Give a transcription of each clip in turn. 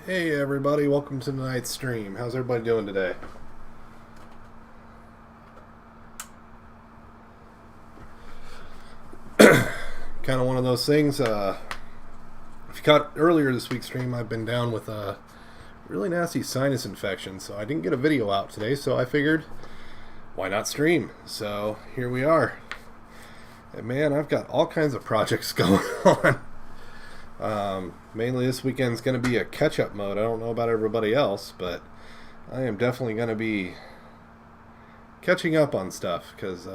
Hey everybody, welcome to tonight's stream. How's everybody doing today? Kind of one of those things. If you caught earlier this week's stream, I've been down with a really nasty sinus infection, so I didn't get a video out today, so I figured, why not stream? So here we are. And man, I've got all kinds of projects going on. Mainly this weekend's going to be a catch-up mode. I don't know about everybody else, but I am definitely going to be catching up on stuff, because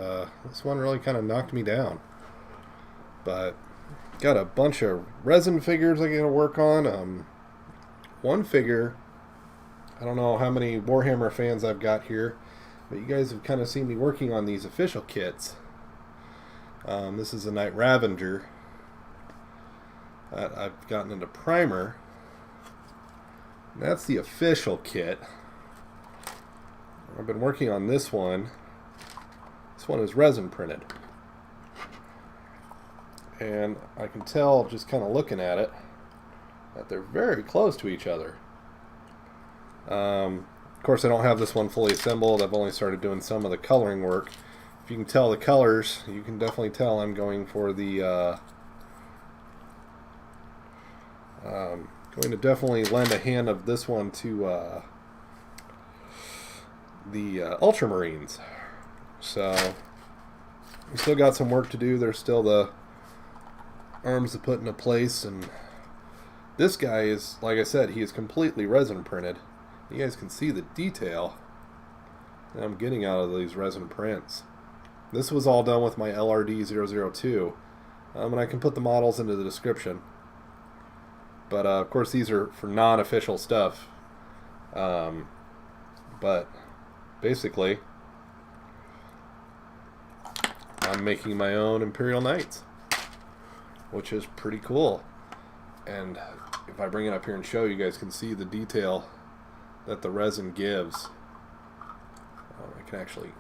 this one really kind of knocked me down. But got a bunch of resin figures I got to work on. One figure, I don't know how many Warhammer fans I've got here, but you guys have kind of seen me working on these official kits. This is a Night Ravager that I've gotten into primer. And that's the official kit. I've been working on this one. This one is resin printed. And I can tell, just kind of looking at it, that they're very close to each other. Of course, I don't have this one fully assembled. I've only started doing some of the coloring work. If you can tell the colors, you can definitely tell I'm going for the going to definitely lend a hand of this one to the Ultramarines. So we still got some work to do. There's still the arms to put into place, and this guy is, like I said, he is completely resin printed. You guys can see the detail that I'm getting out of these resin prints. This was all done with my LRD-002, and I can put the models into the description. But of course these are for non-official stuff. But basically I'm making my own Imperial Knights, which is pretty cool. And if I bring it up here and show you, guys can see the detail that the resin gives. I can actually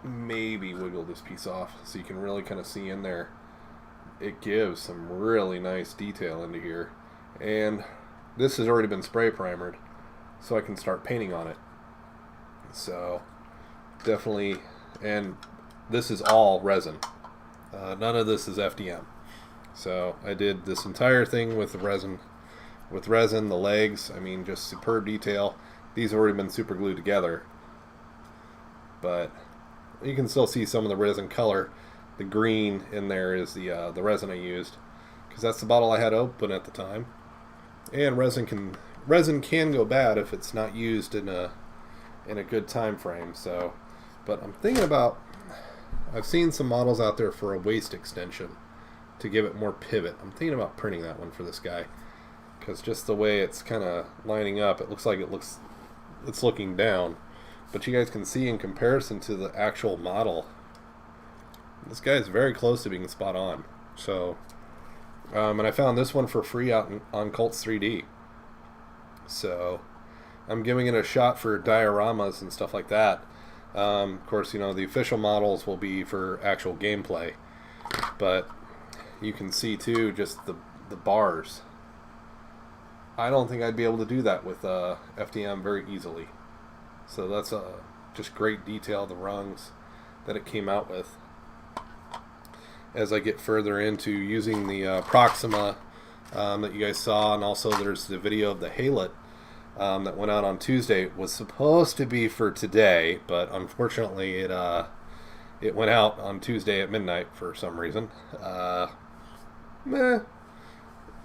maybe wiggle this piece off so you can really kind of see in there. It gives some really nice detail into here. And this has already been spray primered, so I can start painting on it. So definitely, and this is all resin. None of this is FDM. So I did this entire thing with the resin. With resin, the legs, I mean, just superb detail. These have already been super glued together, but you can still see some of the resin color. The green in there is the resin I used, because that's the bottle I had open at the time. And resin can go bad if it's not used in a good time frame. So, but I'm thinking about, I've seen some models out there for a waist extension to give it more pivot. I'm thinking about printing that one for this guy, because just the way it's kind of lining up, it looks like it's looking down. But you guys can see in comparison to the actual model, this guy is very close to being spot on. So, and I found this one for free out on Cults 3D. So, I'm giving it a shot for dioramas and stuff like that. Of course, you know, the official models will be for actual gameplay. But you can see too, just the bars. I don't think I'd be able to do that with FDM very easily. So that's just great detail, the rungs that it came out with. As I get further into using the Proxima that you guys saw, and also there's the video of the Halet that went out on Tuesday. It was supposed to be for today, but unfortunately it went out on Tuesday at midnight for some reason.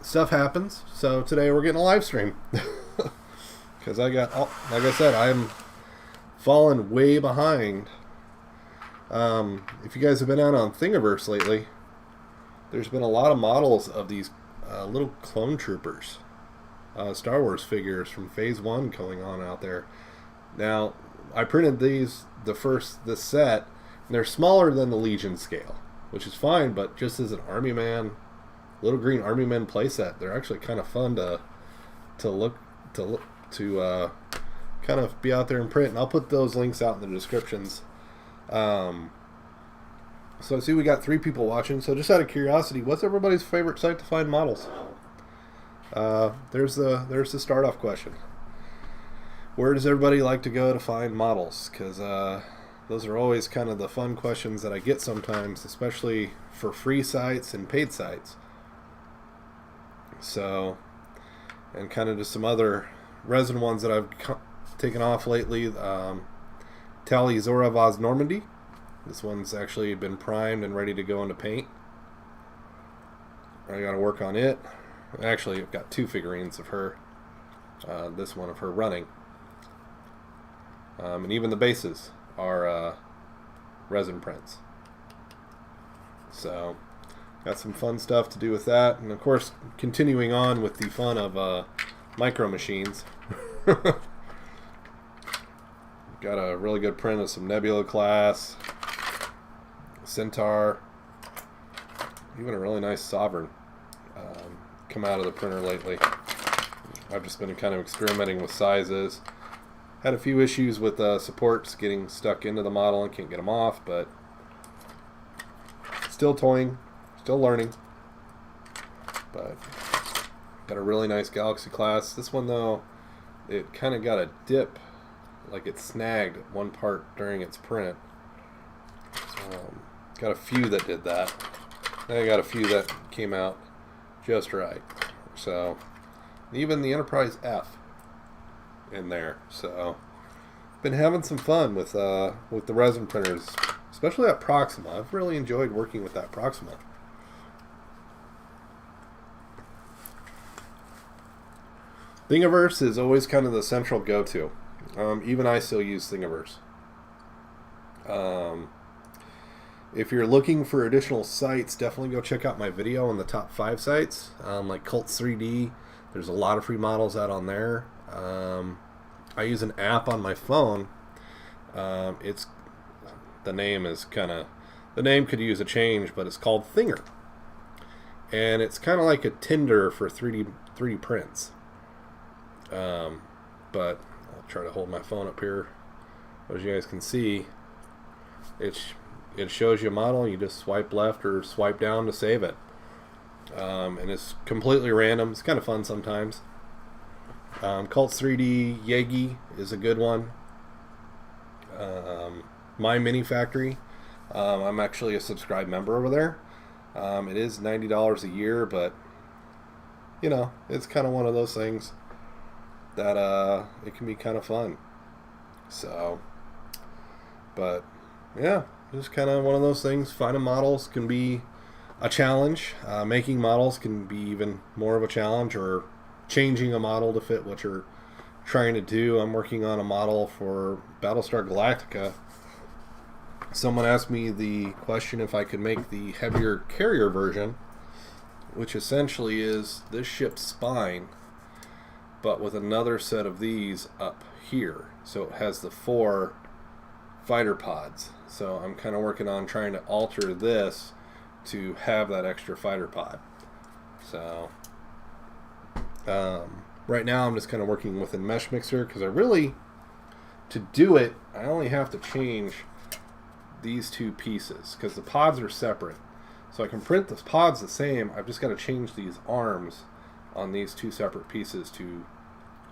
Stuff happens, so today we're getting a live stream. Because I got, like I said, I'm fallen way behind. If you guys have been out on Thingiverse lately, there's been a lot of models of these little clone troopers, Star Wars figures from Phase 1 going on out there. Now, I printed these, this set, and they're smaller than the Legion scale, which is fine, but just as an Army Man, little green Army Man playset, they're actually kind of fun to kind of be out there and print. And I'll put those links out in the descriptions. So I see we got 3 people watching. So just out of curiosity, what's everybody's favorite site to find models? there's the start off question. Where does everybody like to go to find models? Because those are always kind of the fun questions that I get sometimes, especially for free sites and paid sites. So, and kind of just some other resin ones that I've taken off lately. Tally Zoravaz Normandy. This one's actually been primed and ready to go into paint. I got to work on it. Actually, I've got two figurines of her. This one of her running. And even the bases are resin prints. So, got some fun stuff to do with that. And of course, continuing on with the fun of micro machines. Got a really good print of some Nebula class, Centaur, even a really nice Sovereign come out of the printer lately. I've just been kind of experimenting with sizes. Had a few issues with supports getting stuck into the model and can't get them off, but still toying, still learning. But got a really nice Galaxy class. This one though, it kind of got a dip, like it snagged one part during its print. Got a few that did that. Then I got a few that came out just right. So even the Enterprise F in there. So been having some fun with the resin printers, especially that Proxima. I've really enjoyed working with that Proxima. Thingiverse is always kind of the central go-to. Even I still use Thingiverse. If you're looking for additional sites, definitely go check out my video on the top 5 sites, like Cults 3D. There's a lot of free models out on there. I use an app on my phone. The name could use a change, but it's called Thinger, and it's kind of like a Tinder for 3D prints. But I'll try to hold my phone up here, as you guys can see. It shows you a model. You just swipe left or swipe down to save it. And it's completely random. It's kind of fun sometimes. Cults 3D Yagi is a good one. My Mini Factory. I'm actually a subscribed member over there. It is $90 a year, but you know, it's kind of one of those things that it can be kind of fun. So, but yeah, just kind of one of those things. Finding models can be a challenge. Making models can be even more of a challenge, or changing a model to fit what you're trying to do. I'm working on a model for Battlestar Galactica. Someone asked me the question if I could make the heavier carrier version, which essentially is this ship's spine, but with another set of these up here. So it has the 4 fighter pods. So I'm kind of working on trying to alter this to have that extra fighter pod. So right now I'm just kind of working with a mesh mixer, because to do it, I only have to change these 2 pieces, because the pods are separate. So I can print the pods the same. I've just got to change these arms on these 2 separate pieces to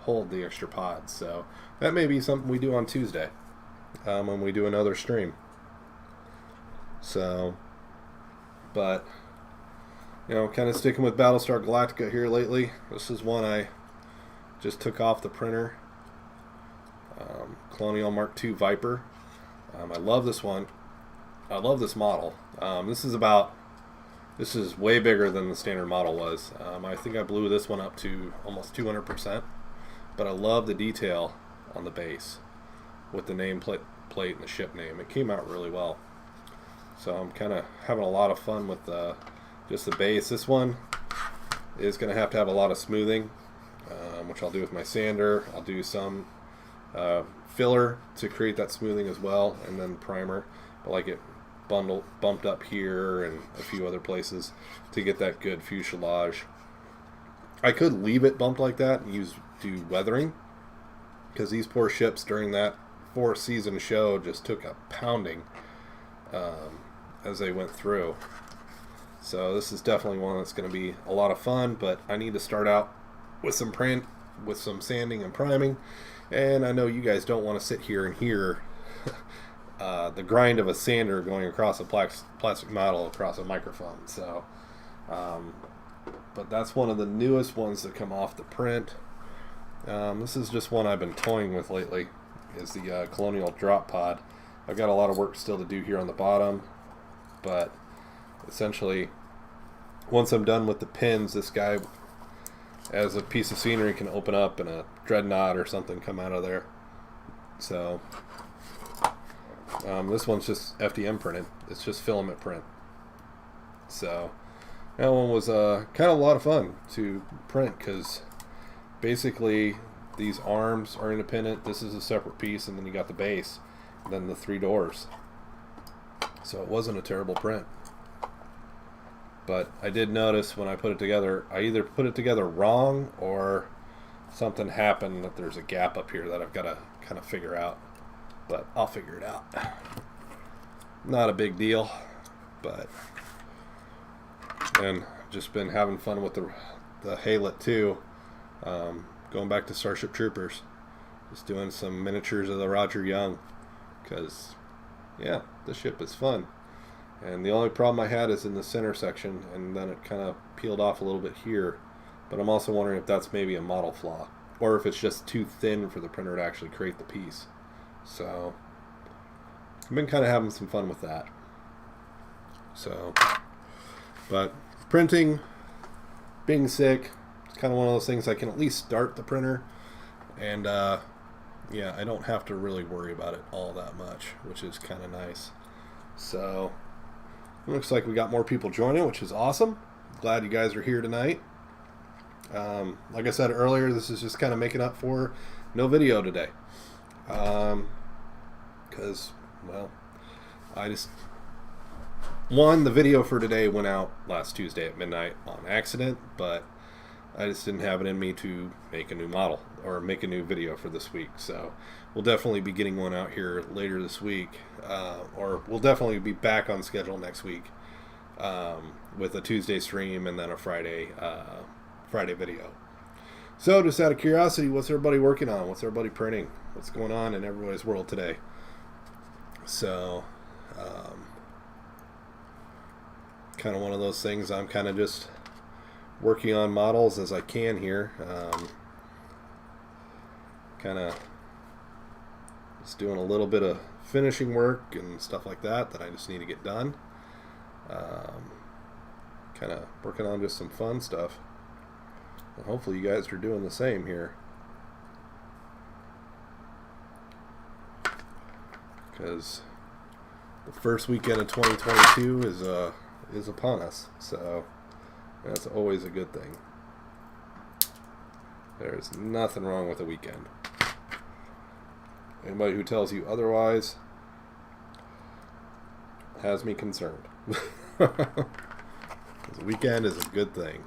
hold the extra pods. So that may be something we do on Tuesday when we do another stream. So, but you know, kind of sticking with Battlestar Galactica here lately. This is one I just took off the printer. Colonial Mark II Viper. I love this one. I love this model. This is way bigger than the standard model was. I think I blew this one up to almost 200%. But I love the detail on the base with the name plate and the ship name. It came out really well. So I'm kind of having a lot of fun with just the base. This one is going to have a lot of smoothing, which I'll do with my sander. I'll do some filler to create that smoothing as well, and then primer. But like it bumped up here and a few other places to get that good fuselage. I could leave it bumped like that and do weathering, because these poor ships during that 4-season show just took a pounding as they went through. So this is definitely one that's going to be a lot of fun, but I need to start out with some sanding and priming. And I know you guys don't want to sit here and hear the grind of a sander going across a plastic model across a microphone. So, but that's one of the newest ones that come off the print. This is just one I've been toying with lately, is the Colonial Drop Pod. I've got a lot of work still to do here on the bottom, but essentially, once I'm done with the pins, this guy, as a piece of scenery, can open up and a dreadnought or something come out of there. So, this one's just FDM printed. It's just filament print. So, that one was kind of a lot of fun to print, because basically these arms are independent. This is a separate piece, and then you got the base, and then the 3 doors. So it wasn't a terrible print. But I did notice when I put it together, I either put it together wrong or something happened that there's a gap up here that I've got to kind of figure out. But I'll figure it out. Not a big deal, but... And just been having fun with the Haylet too. Going back to Starship Troopers. Just doing some miniatures of the Roger Young. Because, yeah, the ship is fun. And the only problem I had is in the center section, and then it kind of peeled off a little bit here. But I'm also wondering if that's maybe a model flaw, or if it's just too thin for the printer to actually create the piece. So I've been kind of having some fun with that. So, but printing, being sick, it's kind of one of those things I can at least start the printer, and yeah, I don't have to really worry about it all that much, which is kind of nice. So it looks like we got more people joining, which is awesome. Glad you guys are here tonight. Like I said earlier, this is just kind of making up for no video today. Because, well, the video for today went out last Tuesday at midnight on accident, but I just didn't have it in me to make a new model or make a new video for this week. So we'll definitely be getting one out here later this week, or we'll definitely be back on schedule next week with a Tuesday stream and then a Friday video. So just out of curiosity, what's everybody working on? What's everybody printing? What's going on in everybody's world today? So kind of one of those things. I'm kind of just working on models as I can here. Kind of just doing a little bit of finishing work and stuff like that I just need to get done. Kind of working on just some fun stuff. And hopefully you guys are doing the same here. Because the first weekend of 2022 is upon us. So that's always a good thing. There's nothing wrong with a weekend. Anybody who tells you otherwise has me concerned. Because a weekend is a good thing.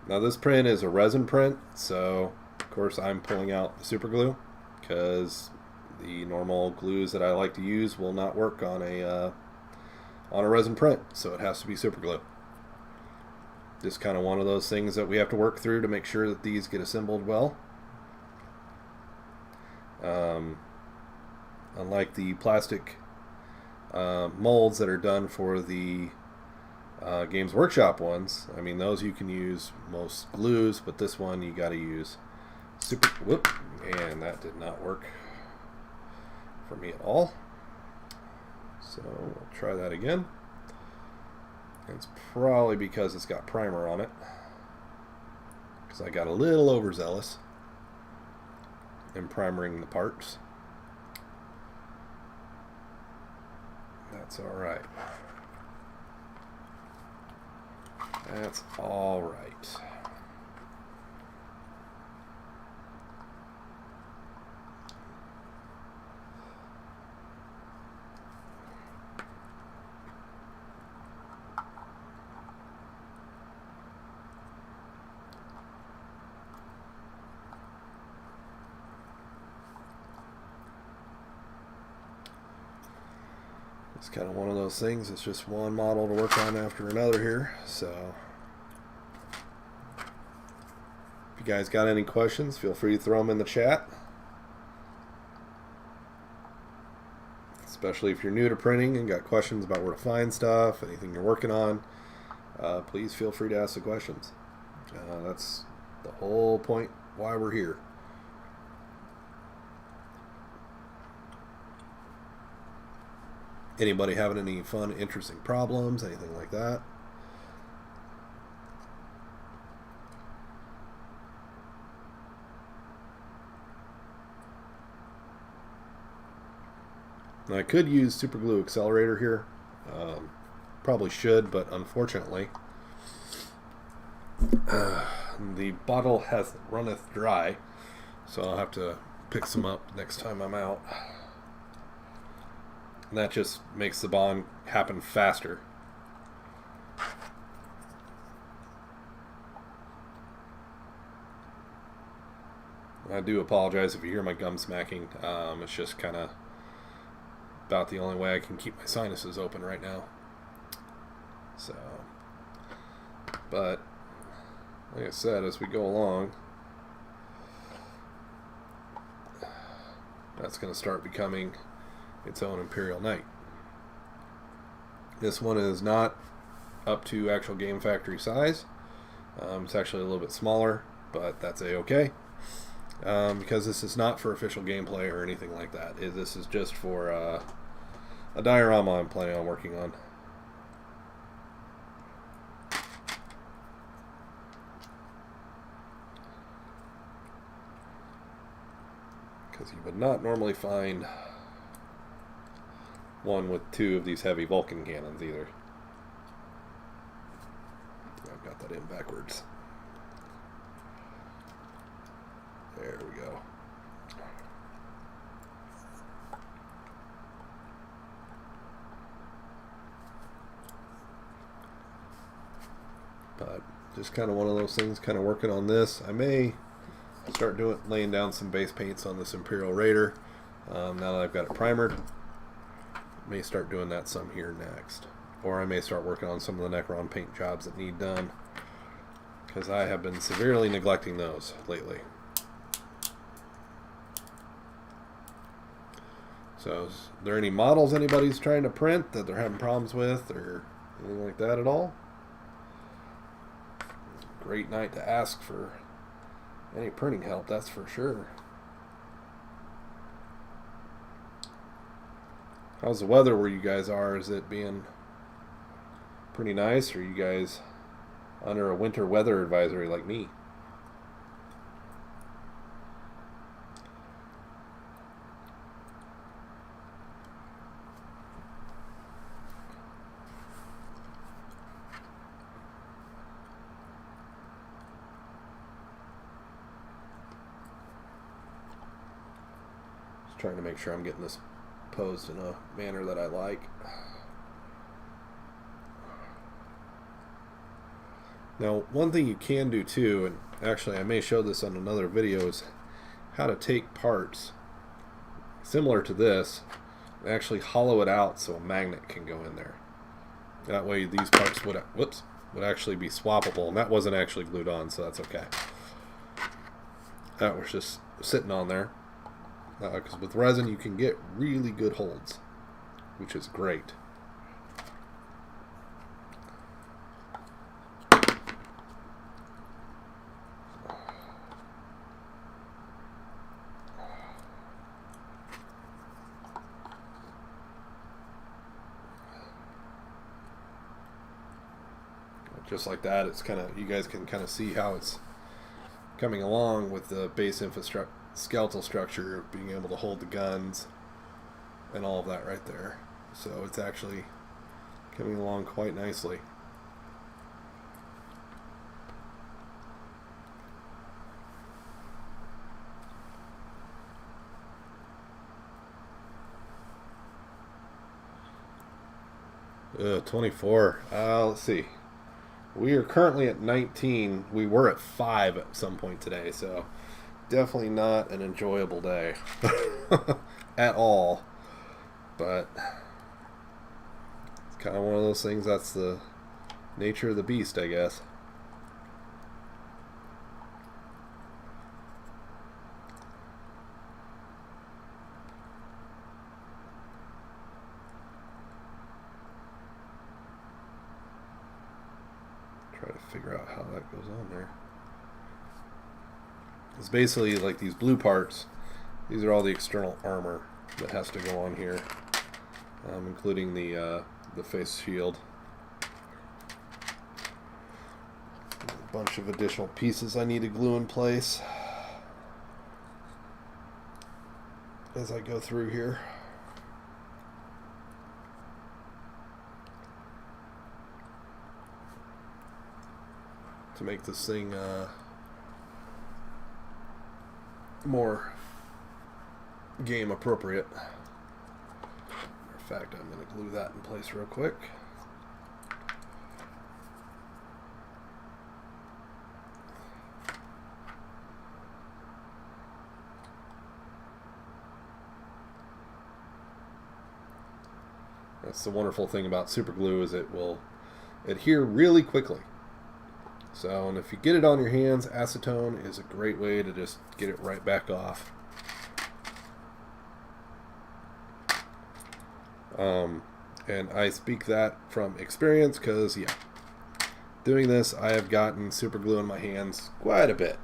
Now this print is a resin print, so of course I'm pulling out the super glue because the normal glues that I like to use will not work on a resin print, so it has to be super glue. Just kind of one of those things that we have to work through to make sure that these get assembled well. Unlike the plastic molds that are done for the Games Workshop ones, I mean those you can use most glues, but this one you got to use super. Whoop, and that did not work for me at all. So we'll try that again. It's probably because it's got primer on it, because I got a little overzealous in primering the parts. That's all right. That's all right. It's kind of one of those things. It's just one model to work on after another here. So if you guys got any questions, feel free to throw them in the chat. Especially if you're new to printing and got questions about where to find stuff, anything you're working on, please feel free to ask the questions. That's the whole point why we're here. Anybody having any fun, interesting problems, anything like that? Now, I could use super glue accelerator here. Probably should, but unfortunately the bottle has runneth dry, so I'll have to pick some up next time I'm out. And that just makes the bond happen faster. I do apologize if you hear my gum smacking. It's just kind of about the only way I can keep my sinuses open right now. So, but like I said, as we go along, that's going to start becoming its own Imperial Knight. This one is not up to actual Game Factory size. It's actually a little bit smaller, but that's a-okay. Because this is not for official gameplay or anything like that. This is just for a diorama I'm planning on working on. Because you would not normally find one with two of these heavy Vulcan cannons either. I've got that in backwards. There we go. But just kind of one of those things, kind of working on this. I may start laying down some base paints on this Imperial Raider. Now that I've got it primered, may start doing that some here next. Or I may start working on some of the Necron paint jobs that need done, because I have been severely neglecting those lately. So, is there any models anybody's trying to print that they're having problems with or anything like that at all? Great night to ask for any printing help, that's for sure. How's the weather where you guys are? Is it being pretty nice, or are you guys under a winter weather advisory like me? Just trying to make sure I'm getting this posed in a manner that I like. Now, one thing you can do too, and actually I may show this on another video, is how to take parts similar to this and actually hollow it out so a magnet can go in there. That way these parts would actually be swappable, and that wasn't actually glued on, so that's okay. That was just sitting on there. Because with resin you can get really good holds, which is great. Just like that, it's kind of, you guys can kind of see how it's coming along with the base skeletal structure of being able to hold the guns and all of that right there. So it's actually coming along quite nicely. Ugh, 24. Let's see. We are currently at 19. We were at 5 at some point today, so definitely not an enjoyable day at all. But kind of one of those things. That's the nature of the beast, I guess. Try to figure out how that goes on there. It's basically like these blue parts. These are all the external armor that has to go on here, including the face shield. A bunch of additional pieces I need to glue in place as I go through here. To make this thing more game appropriate. Matter of fact, I'm going to glue that in place real quick. That's the wonderful thing about super glue, is it will adhere really quickly. So, and if you get it on your hands, acetone is a great way to just get it right back off. And I speak that from experience because, yeah, doing this, I have gotten super glue in my hands quite a bit.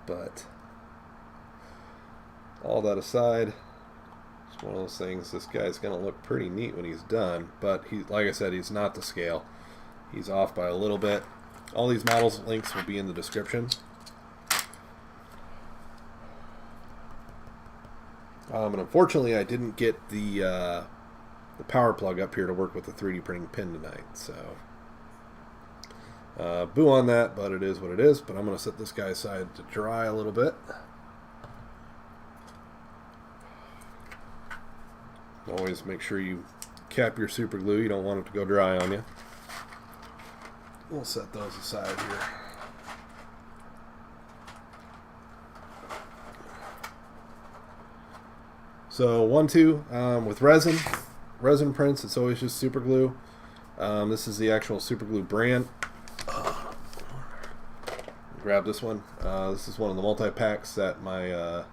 But all that aside, it's one of those things. This guy's going to look pretty neat when he's done, but he, like I said, he's not to scale. He's off by a little bit. All these models links will be in the description. And unfortunately, I didn't get the power plug up here to work with the 3D printing pin tonight. So, boo on that, but it is what it is. But I'm going to set this guy aside to dry a little bit. Always make sure you cap your super glue. You don't want it to go dry on you. We'll set those aside here. So 1-2 with resin prints. It's always just super glue. This is the actual super glue brand. Grab this one. This is one of the multi-packs that my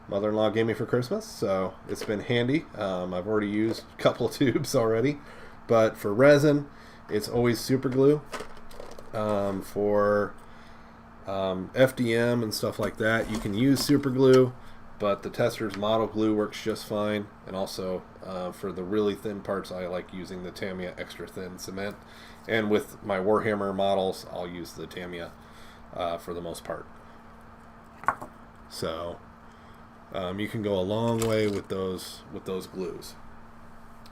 mother-in-law gave me for Christmas, so it's been handy. I've already used a couple of tubes already, but for resin, it's always super glue. For FDM and stuff like that, you can use super glue, but the Tester's model glue works just fine. And also for the really thin parts, I like using the Tamiya extra thin cement. And with my Warhammer models, I'll use the Tamiya for the most part. So you can go a long way with those glues.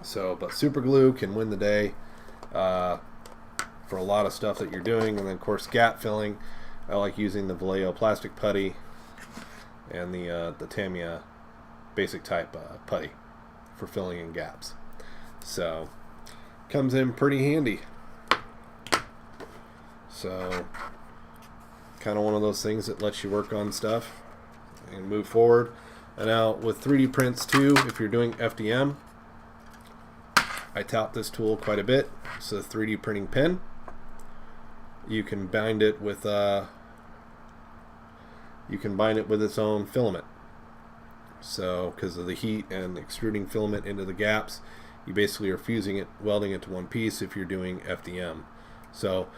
So, but super glue can win the day for a lot of stuff that you're doing. And then of course gap filling, I like using the Vallejo plastic putty and the Tamiya basic type putty for filling in gaps. So comes in pretty handy. So kind of one of those things that lets you work on stuff and move forward. And now with 3D prints too, if you're doing FDM, I tout this tool quite a bit. It's a 3D printing pen. You can bind it with its own filament. So because of the heat and extruding filament into the gaps, you basically are fusing it, welding it to one piece if you're doing FDM. So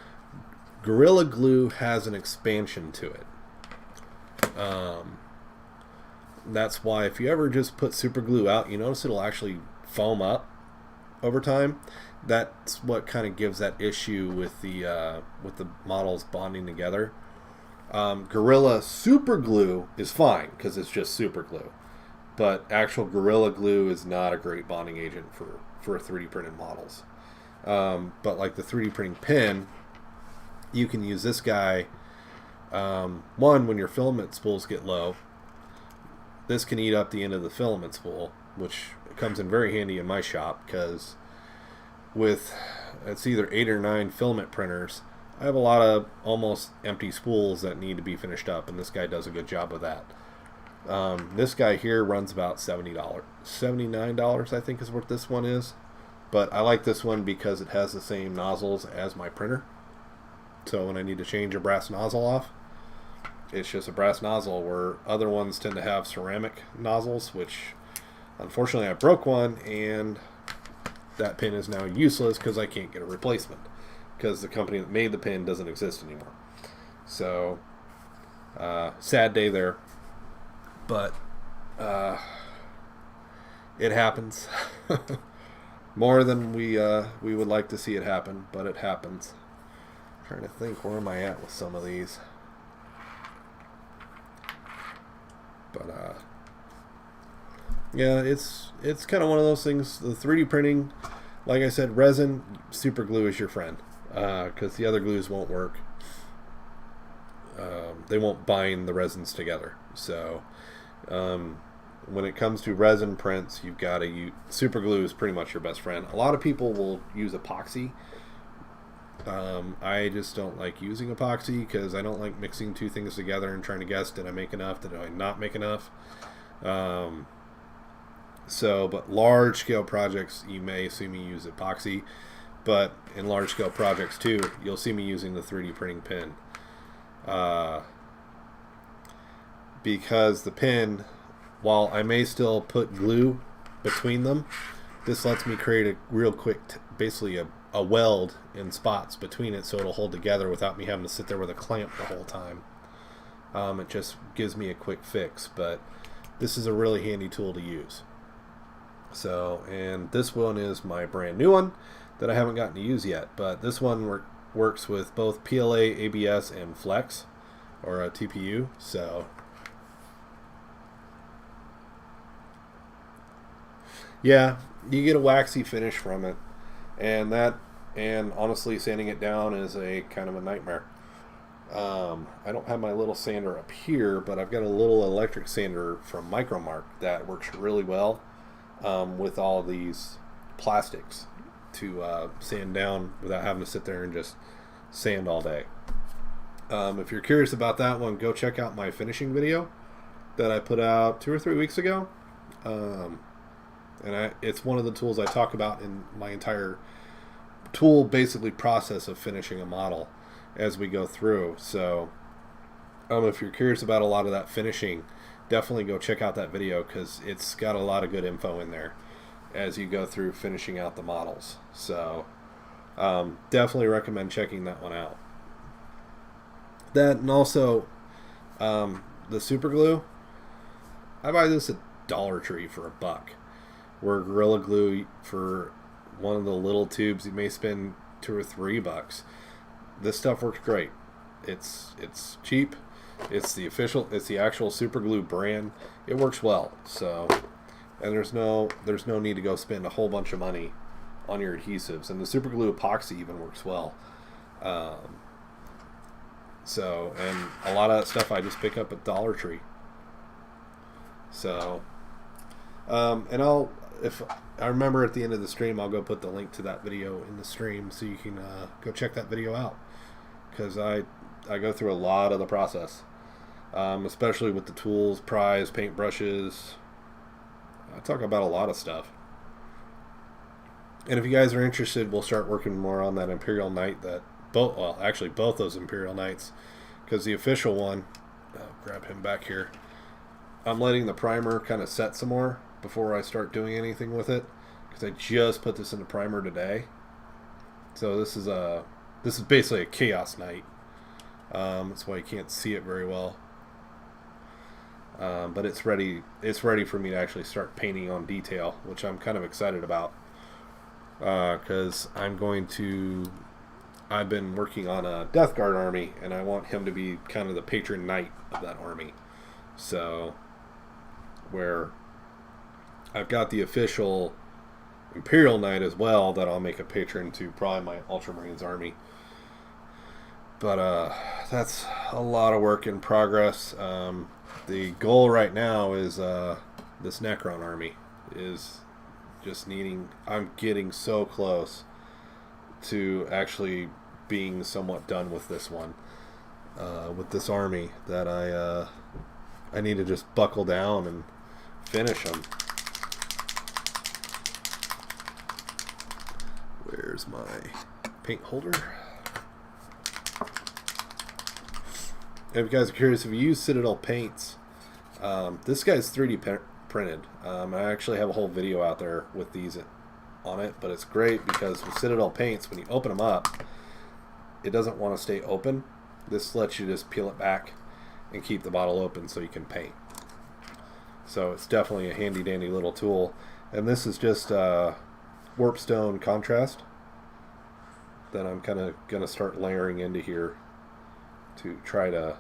Gorilla Glue has an expansion to it. That's why if you ever just put super glue out, you notice it'll actually foam up over time. That's what kind of gives that issue with the models bonding together. Gorilla Super Glue is fine because it's just super glue, but actual Gorilla Glue is not a great bonding agent for 3D printed models. But like the 3D printing pen, you can use this guy. One, when your filament spools get low, this can eat up the end of the filament spool, which comes in very handy in my shop because with it's either 8 or 9 filament printers, I have a lot of almost empty spools that need to be finished up, and this guy does a good job of that. This guy here runs about $70, $79 I think is what this one is. But I like this one because it has the same nozzles as my printer. So when I need to change a brass nozzle off, it's just a brass nozzle, where other ones tend to have ceramic nozzles, which unfortunately I broke one, and that pin is now useless because I can't get a replacement because the company that made the pin doesn't exist anymore. So sad day there, but it happens. More than we would like to see it happen, but it happens. I'm trying to think, where am I at with some of these? But yeah, it's kind of one of those things. The 3D printing, like I said, resin, super glue is your friend, because the other glues won't work. They won't bind the resins together. So when it comes to resin prints, you've got to use super glue is pretty much your best friend. A lot of people will use epoxy. I just don't like using epoxy because I don't like mixing two things together and trying to guess, did I make enough, did I not make enough. But large scale projects, you may see me use epoxy, but in large scale projects too, you'll see me using the 3D printing pin. Because the pin, while I may still put glue between them, this lets me create a real quick, basically a weld in spots between it, so it'll hold together without me having to sit there with a clamp the whole time. It just gives me a quick fix, but this is a really handy tool to use. So, and this one is my brand new one that I haven't gotten to use yet, but this one works with both PLA, ABS, and Flex, or a TPU. So yeah, you get a waxy finish from it, and honestly, sanding it down is a kind of a nightmare. I don't have my little sander up here, but I've got a little electric sander from Micromark that works really well with all these plastics to sand down without having to sit there and just sand all day. If you're curious about that one, go check out my finishing video that I put out 2 or 3 weeks ago. It's one of the tools I talk about in my entire tool basically process of finishing a model as we go through. So if you're curious about a lot of that finishing, definitely go check out that video, because it's got a lot of good info in there as you go through finishing out the models. So definitely recommend checking that one out. That, and also the super glue, I buy this at Dollar Tree for $1, where Gorilla Glue for one of the little tubes you may spend $2 or $3. This stuff works great. It's cheap. It's the actual super glue brand. It works well. So, and there's no need to go spend a whole bunch of money on your adhesives. And the super glue epoxy even works well. So, and a lot of that stuff I just pick up at Dollar Tree. So, and if I remember at the end of the stream, I'll go put the link to that video in the stream so you can go check that video out, because I go through a lot of the process, especially with the tools, pries, paint brushes. I talk about a lot of stuff. And if you guys are interested, we'll start working more on that Imperial Knight, both those Imperial Knights, because the official one, I'll grab him back here, I'm letting the primer kind of set some more before I start doing anything with it, because I just put this in the primer today. So this is basically a Chaos Knight. That's why you can't see it very well. But it's ready for me to actually start painting on detail, which I'm kind of excited about, because I've been working on a Death Guard army, and I want him to be kind of the patron knight of that army. So, where I've got the official Imperial Knight as well that I'll make a patron to probably my Ultramarines army. But that's a lot of work in progress. The goal right now is this Necron army is just I'm getting so close to actually being somewhat done with this one, with this army, that I need to just buckle down and finish them. Here's my paint holder. If you guys are curious, if you use Citadal paints, this guy's 3D printed. I actually have a whole video out there with these on it, but it's great because with Citadal paints, when you open them up, it doesn't want to stay open. This lets you just peel it back and keep the bottle open so you can paint. So it's definitely a handy dandy little tool. And this is just warpstone contrast that I'm kind of going to start layering into here to try to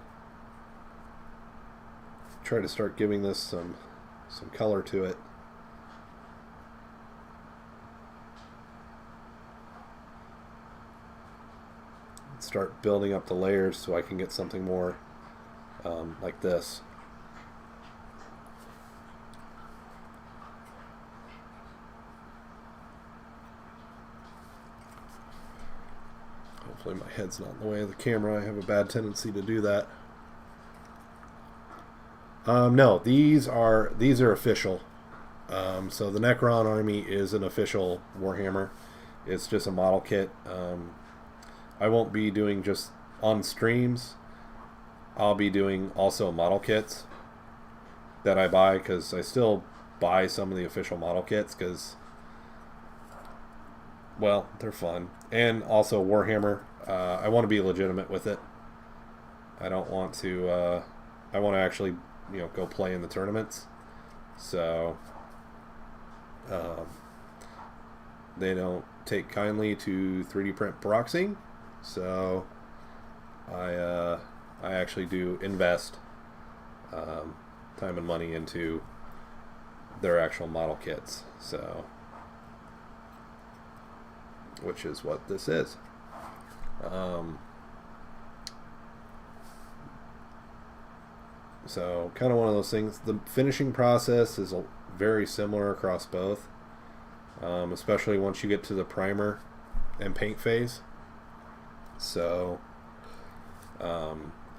start giving this some color to it. Start building up the layers so I can get something more like this. Hopefully my head's not in the way of the camera. I have a bad tendency to do that. No, these are official. So the Necron army is an official Warhammer. It's just a model kit. I won't be doing just on streams. I'll be doing also model kits that I buy, because I still buy some of the official model kits because, well, they're fun. And also Warhammer, I want to be legitimate with it. I don't want to, I want to actually, go play in the tournaments. So, they don't take kindly to 3D print proxying. So I actually do invest time and money into their actual model kits, so which is what this is. So kind of one of those things. The finishing process is very similar across both, especially once you get to the primer and paint phase. So a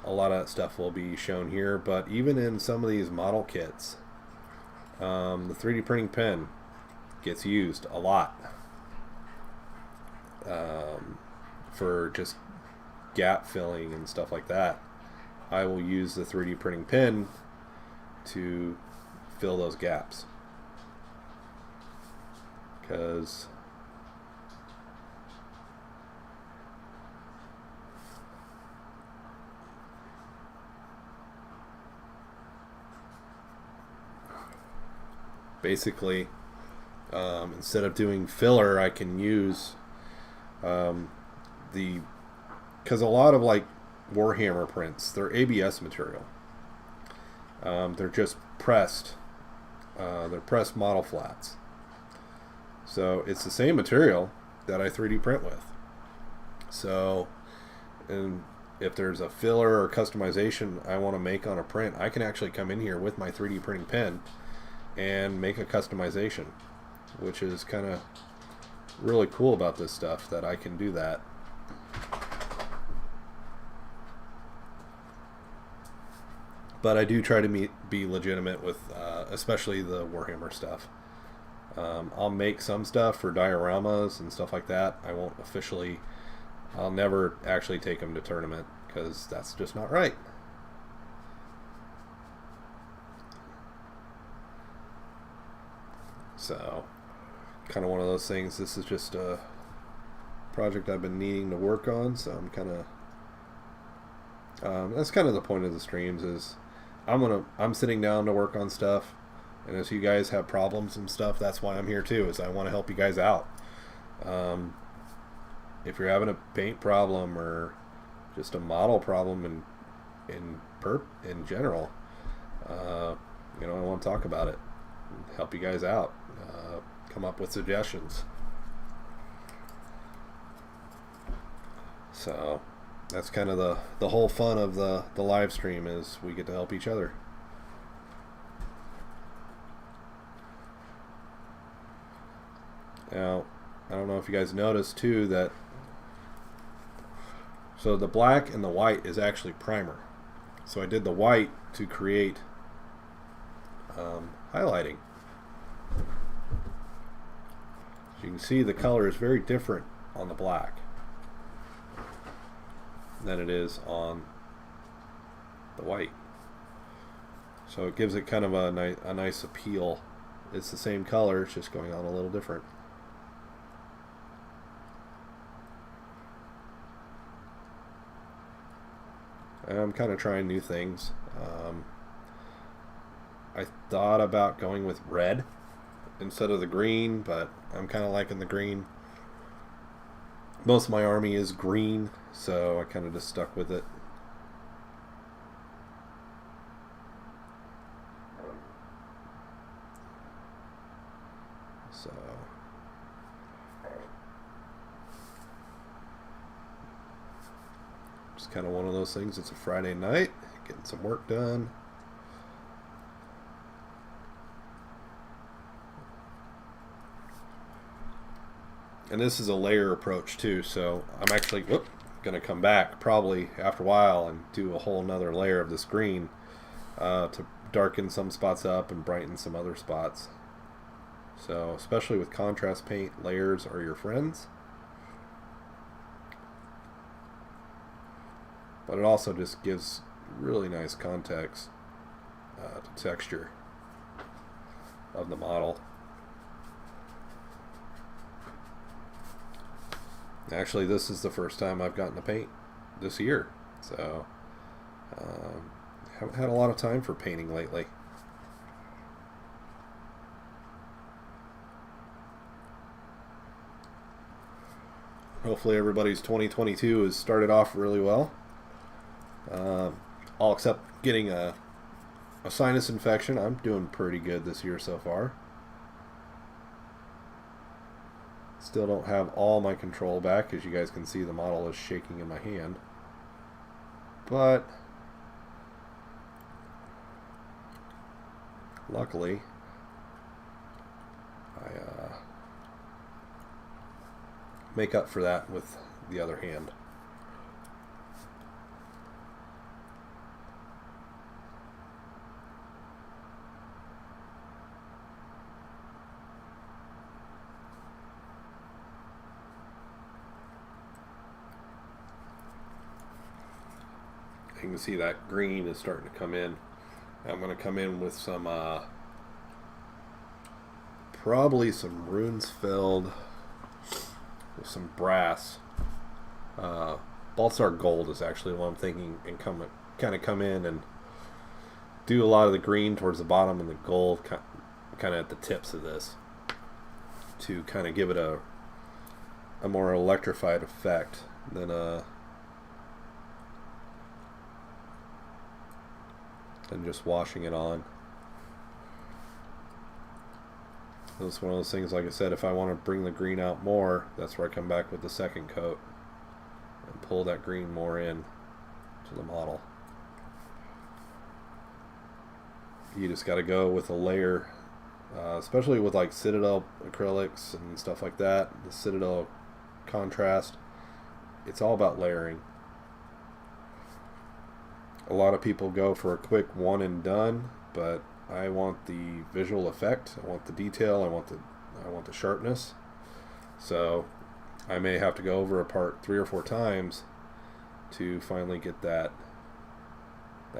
lot of that stuff will be shown here, but even in some of these model kits, the 3D printing pen gets used a lot for just gap filling and stuff like that. I will use the 3D printing pen to fill those gaps, because basically, instead of doing filler, I can use because a lot of like Warhammer prints, they're ABS material. They're just pressed. They're pressed model flats. So it's the same material that I 3D print with. So, and if there's a filler or customization I want to make on a print, I can actually come in here with my 3D printing pen and make a customization, which is kind of really cool about this stuff, that I can do that. But I do try to be legitimate with especially the Warhammer stuff. I'll make some stuff for dioramas and stuff like that. I'll never actually take them to tournament, because that's just not right. So, kind of one of those things. This is just a project I've been needing to work on, so I'm kind of that's kind of the point of the streams, is I'm sitting down to work on stuff, and as you guys have problems and stuff, that's why I'm here too, is I want to help you guys out. If you're having a paint problem or just a model problem in general, I want to talk about it and help you guys out, come up with suggestions. So that's kind of the whole fun of the live stream, is we get to help each other. Now, I don't know if you guys noticed too that, so the black and the white is actually primer. So I did the white to create highlighting. So you can see the color is very different on the black than it is on the white. So it gives it kind of a nice appeal. It's the same color, it's just going on a little different. I'm kind of trying new things. I thought about going with red instead of the green, but I'm kind of liking the green. Most of my army is green, so I kind of just stuck with it. So just kind of one of those things. It's a Friday night, getting some work done. And this is a layer approach too, so I'm actually going to come back probably after a while and do a whole nother layer of this green to darken some spots up and brighten some other spots. So especially with contrast paint, layers are your friends. But it also just gives really nice context to texture of the model. Actually, this is the first time I've gotten to paint this year, so haven't had a lot of time for painting lately. Hopefully everybody's 2022 has started off really well. All except getting a sinus infection. I'm doing pretty good this year so far. Still don't have all my control back. As you guys can see, the model is shaking in my hand. But luckily, I make up for that with the other hand. You can see that green is starting to come in. I'm going to come in with some probably some runes filled with some brass. Baltzar gold is actually what I'm thinking, and kind of come in and do a lot of the green towards the bottom and the gold kind of at the tips of this to kind of give it a more electrified effect than just washing it on. It's one of those things, like I said, if I want to bring the green out more, that's where I come back with the second coat and pull that green more in to the model. You just got to go with a layer, especially with like Citadal acrylics and stuff like that, the Citadal contrast. It's all about layering. A lot of people go for a quick one and done, but I want the visual effect, I want the detail, I want the sharpness. So I may have to go over a part 3 or 4 times to finally get that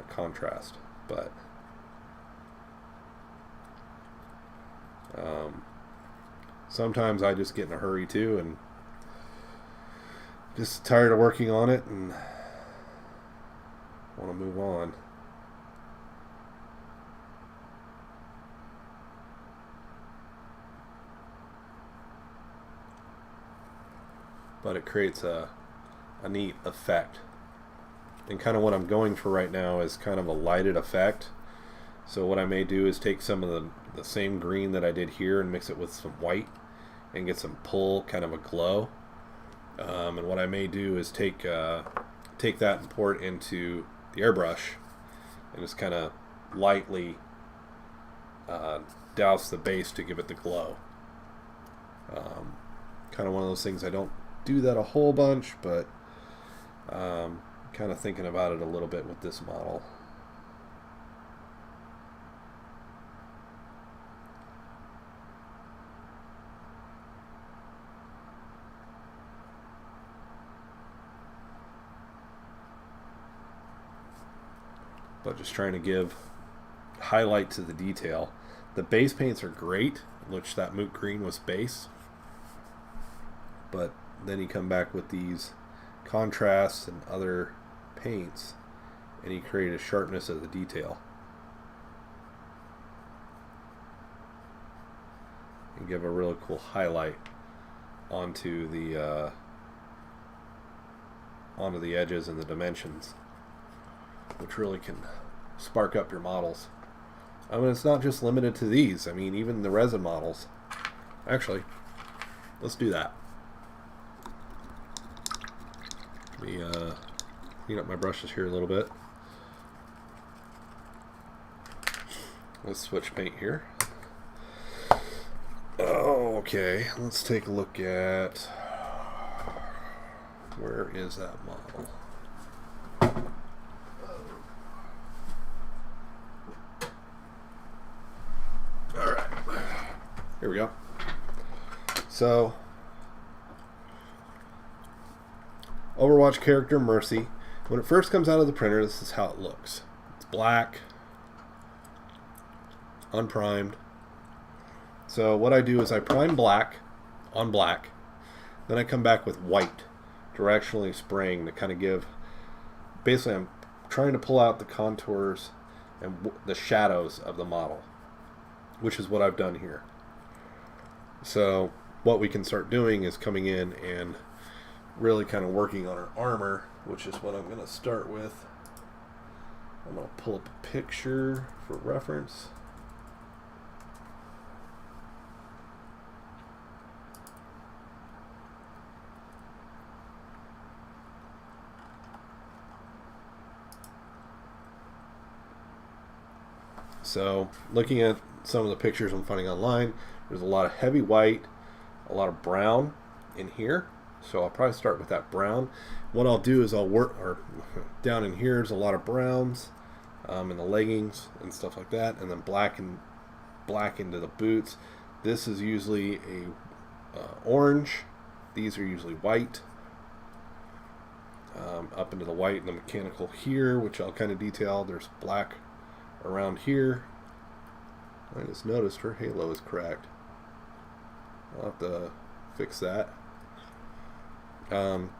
contrast. But sometimes I just get in a hurry too, and just tired of working on it and want to move on. But it creates a neat effect. And kind of what I'm going for right now is kind of a lighted effect. So what I may do is take some of the same green that I did here and mix it with some white and get some pull, kind of a glow. And what I may do is take that and pour it into the airbrush and just kind of lightly douse the base to give it the glow. Kind of one of those things, I don't do that a whole bunch, but kind of thinking about it a little bit with this model. but just trying to give highlight to the detail. The base paints are great, which that moot green was base, but then you come back with these contrasts and other paints and you create a sharpness of the detail. And give a really cool highlight onto the edges and the dimensions, which really can spark up your models. I mean, it's not just limited to these. I mean, even the resin models. Actually, let's do that. Let me clean up my brushes here a little bit. Let's switch paint here. Okay, let's take a look at, where is that model? Alright, here we go. So, Overwatch character Mercy. When it first comes out of the printer, this is how it looks. It's black, unprimed. So what I do is I prime black on black, then I come back with white, directionally spraying to kind of give, basically I'm trying to pull out the contours and the shadows of the model, which is what I've done here. So what we can start doing is coming in and really kind of working on our armor, which is what I'm going to start with. I'm going to pull up a picture for reference. So looking at some of the pictures I'm finding online, there's a lot of heavy white, a lot of brown in here. So I'll probably start with that brown. What I'll do is I'll work, or down in here is a lot of browns in the leggings and stuff like that, and then black into the boots. This is usually a orange. These are usually white. Up into the white and the mechanical here, which I'll kind of detail. There's black around here. I just noticed her halo is cracked. I'll have to fix that.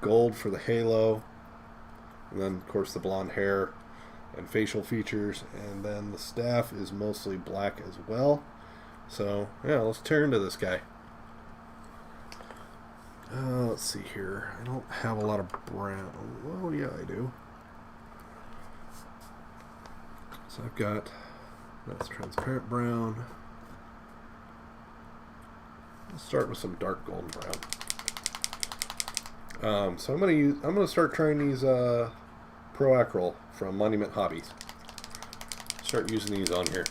Gold for the halo, and then of course the blonde hair and facial features, and then the staff is mostly black as well. So yeah, let's tear into this guy. Let's see here. I don't have a lot of brown. Well, yeah, I do. So I've got, that's transparent brown. Let's start with some dark golden brown. So I'm gonna start trying these Pro Acryl from Monument Hobbies. Start using these on here.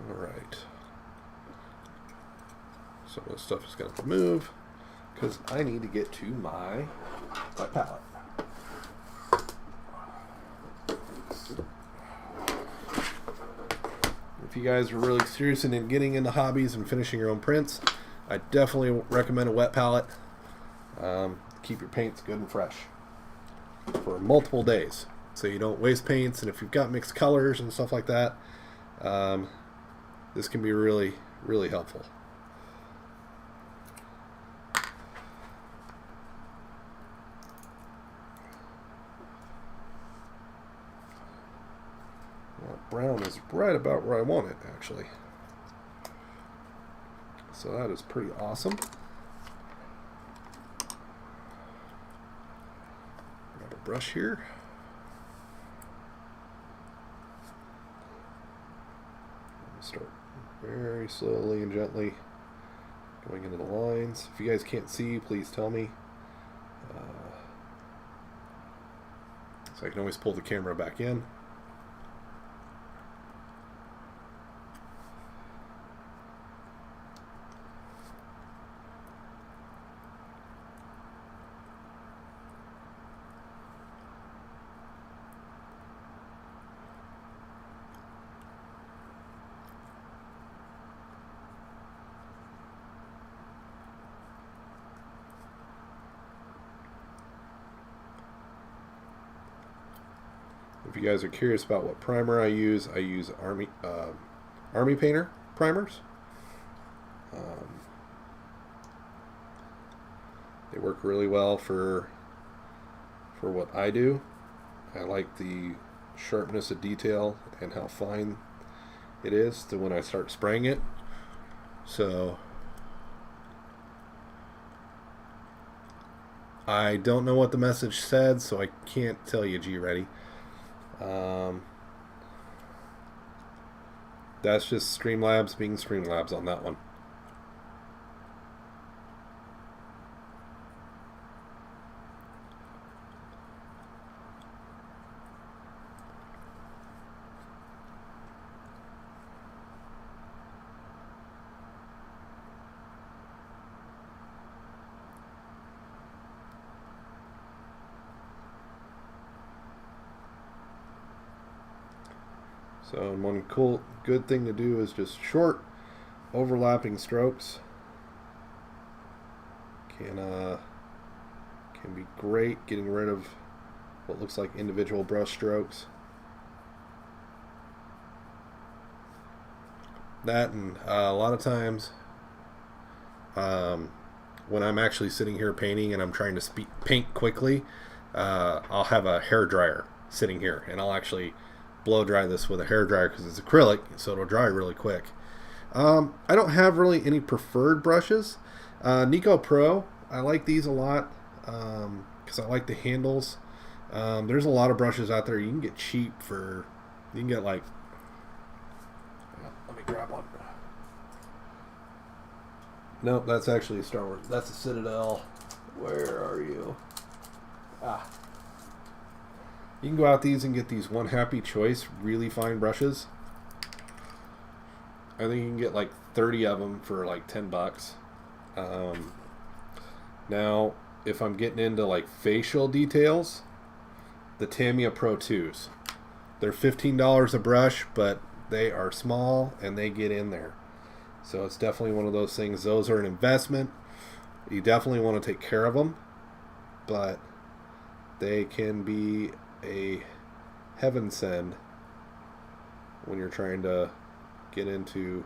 All right. Some of this stuff is gonna move because I need to get to my palette. If you guys are really serious in getting into hobbies and finishing your own prints, I definitely recommend a wet palette. Keep your paints good and fresh for multiple days, so you don't waste paints. And if you've got mixed colors and stuff like that, this can be really, really helpful. Brown is right about where I want it, actually. So that is pretty awesome. Grab a brush here. Start very slowly and gently going into the lines. If you guys can't see, please tell me. So I can always pull the camera back in. If you guys are curious about what primer I use Army Painter primers. They work really well for what I do. I like the sharpness of detail and how fine it is to when I start spraying it. So I don't know what the message said, so I can't tell you, G-Ready. That's just Streamlabs being Streamlabs on that one. So one good thing to do is just short overlapping strokes. Can be great getting rid of what looks like individual brush strokes. That, and a lot of times when I'm actually sitting here painting and I'm trying to paint quickly, I'll have a hair dryer sitting here and I'll actually blow dry this with a hair dryer because it's acrylic, so it'll dry really quick. I don't have really any preferred brushes. Nico Pro, I like these a lot because I like the handles. There's a lot of brushes out there you can get cheap for. You can get like. Let me grab one. Nope, that's actually a Star Wars. That's a Citadal. Where are you? You can go out these and get these One Happy Choice really fine brushes. I think you can get like 30 of them for like $10. Now, if I'm getting into like facial details, the Tamiya Pro 2s. They're $15 a brush, but they are small and they get in there. So it's definitely one of those things. Those are an investment. You definitely want to take care of them, but they can be a heaven send when you're trying to get into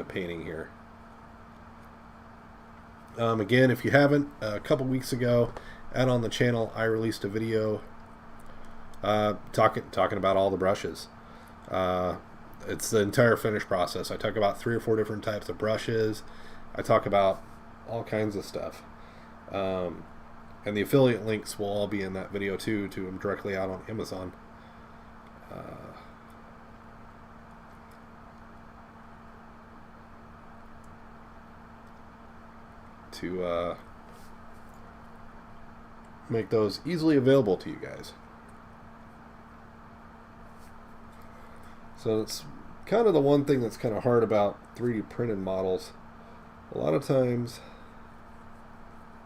painting here. Again, if you haven't, a couple weeks ago out on the channel I released a video talking about all the brushes. It's the entire finish process. I talk about 3 or 4 different types of brushes. I talk about all kinds of stuff. And the affiliate links will all be in that video too, to them directly out on Amazon. To make those easily available to you guys. So it's kind of the one thing that's kind of hard about 3D printed models. A lot of times,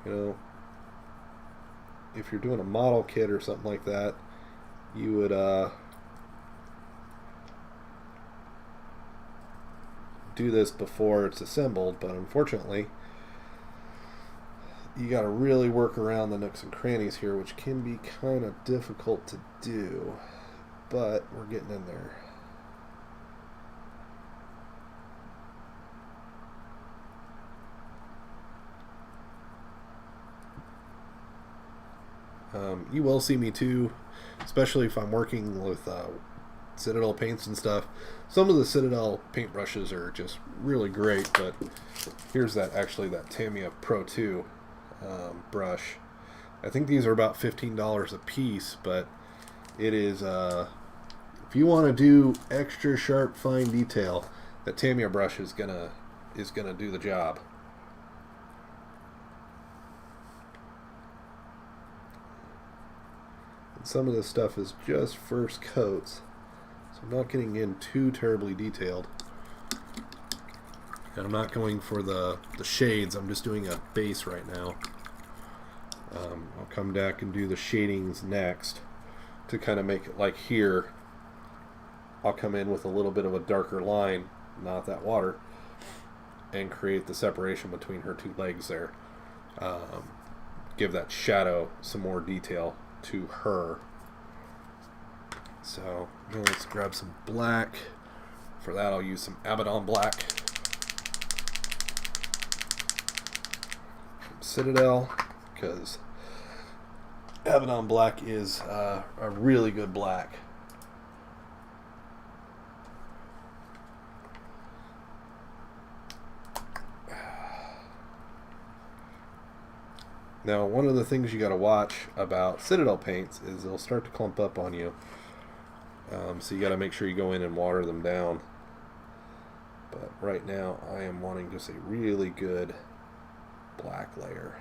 you know, if you're doing a model kit or something like that, you would do this before it's assembled, but unfortunately you got to really work around the nooks and crannies here, which can be kind of difficult to do, but we're getting in there. You will see me too, especially if I'm working with Citadal paints and stuff. Some of the Citadal paint brushes are just really great, but here's that Tamiya Pro 2 brush. I think these are about $15 a piece, but it is if you want to do extra sharp fine detail, the Tamiya brush is gonna do the job. Some of this stuff is just first coats, so I'm not getting in too terribly detailed. And I'm not going for the shades, I'm just doing a base right now. I'll come back and do the shadings next to kind of make it like here. I'll come in with a little bit of a darker line, not that water, and create the separation between her 2 legs there. Give that shadow some more detail to her. So now let's grab some black. For that I'll use some Abaddon black from Citadal, because Abaddon black is a really good black. Now, one of the things you got to watch about Citadal paints is they'll start to clump up on you. So you got to make sure you go in and water them down. But right now, I am wanting just a really good black layer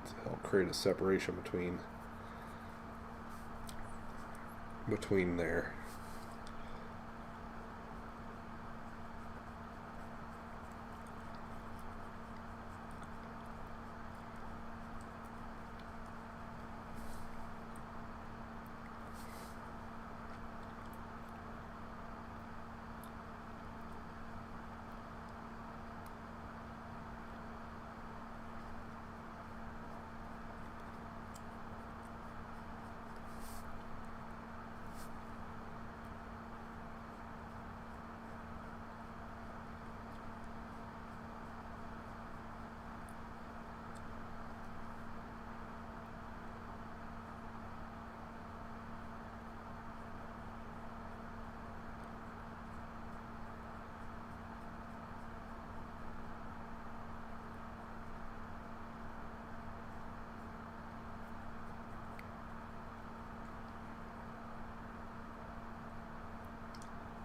to help create a separation between there.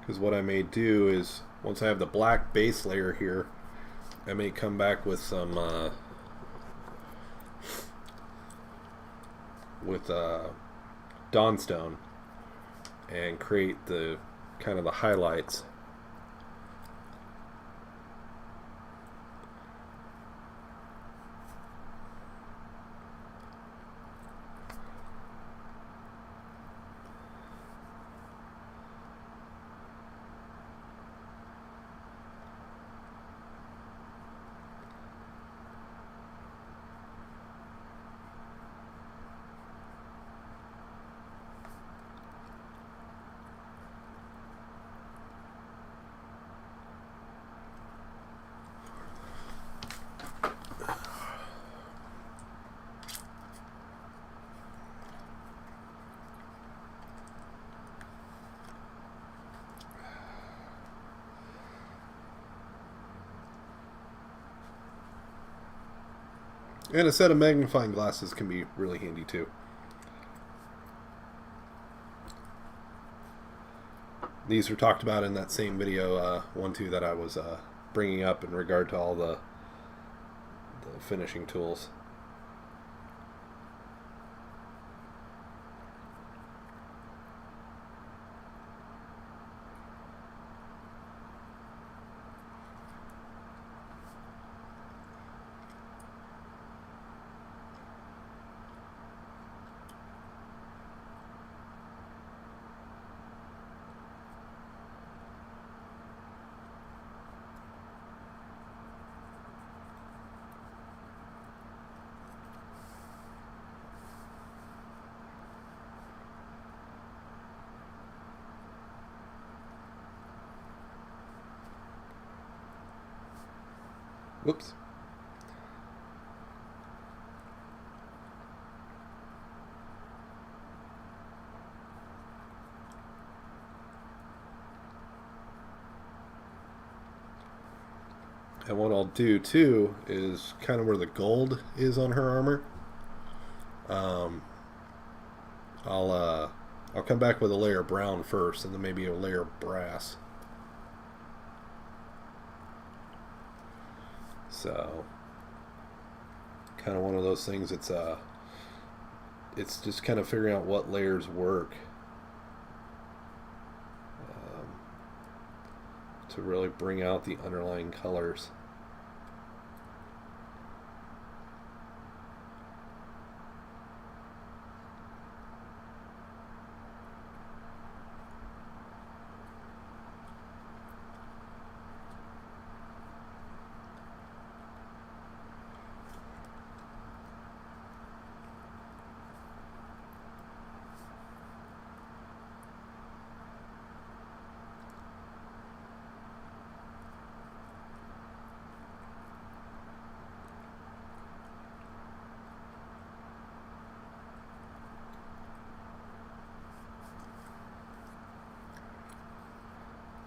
Because what I may do is, once I have the black base layer here, I may come back with some Dawnstone and create the kind of the highlights. And a set of magnifying glasses can be really handy too. These were talked about in that same video, 1-2 that I was bringing up in regard to all the finishing tools. Whoops. And what I'll do too is kind of where the gold is on her armor. I'll come back with a layer of brown first, and then maybe a layer of brass. So, kind of one of those things. It's just kind of figuring out what layers work to really bring out the underlying colors.